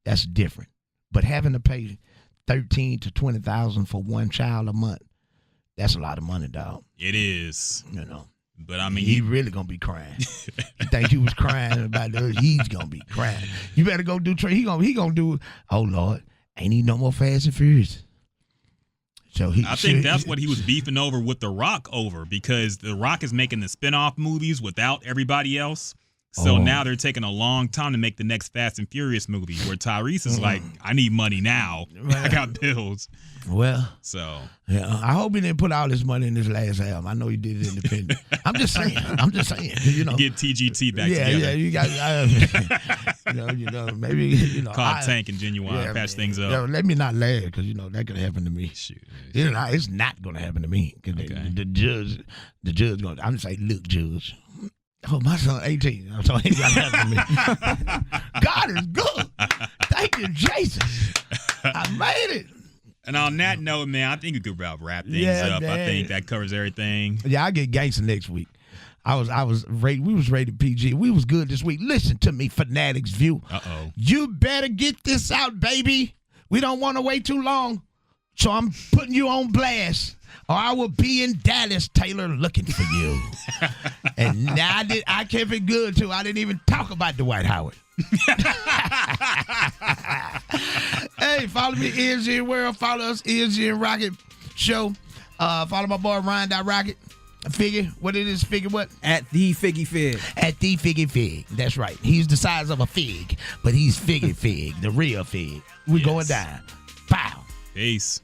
that's different. But having to pay $13,000 to $20,000 for one child a month, that's a lot of money, dog.
It is. But I mean,
he really gonna be crying. You think he was crying about the he's gonna be crying. You better go do he gonna do. Oh Lord, ain't he no more Fast and Furious? So
I think that's what he was beefing over with The Rock over, because The Rock is making the spinoff movies without everybody else. So now they're taking a long time to make the next Fast and Furious movie where Tyrese is like, I need money now. I got bills.
Well,
so
yeah, I hope he didn't put all his money in this last album. I know he did it independent. I'm just saying. You know,
get TGT back together.
Yeah, you got. Maybe
call Tank and Genuine, patch things up.
Let me not laugh because that could happen to me.
Shoot.
It's not going to happen to me because the judge going. I'm just like, look, judge. Oh, my son, 18. So he got to happen to me. God is good. Thank you, Jesus. I made it.
And on that note, man, I think we could wrap things up. I think that covers everything.
Yeah, I get gangster next week. We was rated PG. We was good this week. Listen to me, Fanatics View.
Uh-oh.
You better get this out, baby. We don't want to wait too long. So I'm putting you on blast. Or I will be in Dallas, Taylor, looking for you. And now I kept it good, too. I didn't even talk about Dwight Howard. Hey, follow me, E.S.G World. Follow us, E.S.G and Rockett Show. Follow my boy, Ryan.Rockett. Figgy, what it is, Figgy what?
At the Figgy Fig.
At the Figgy Fig. That's right. He's the size of a fig, but he's Figgy Fig, the real fig. We're going down. Pow.
Peace.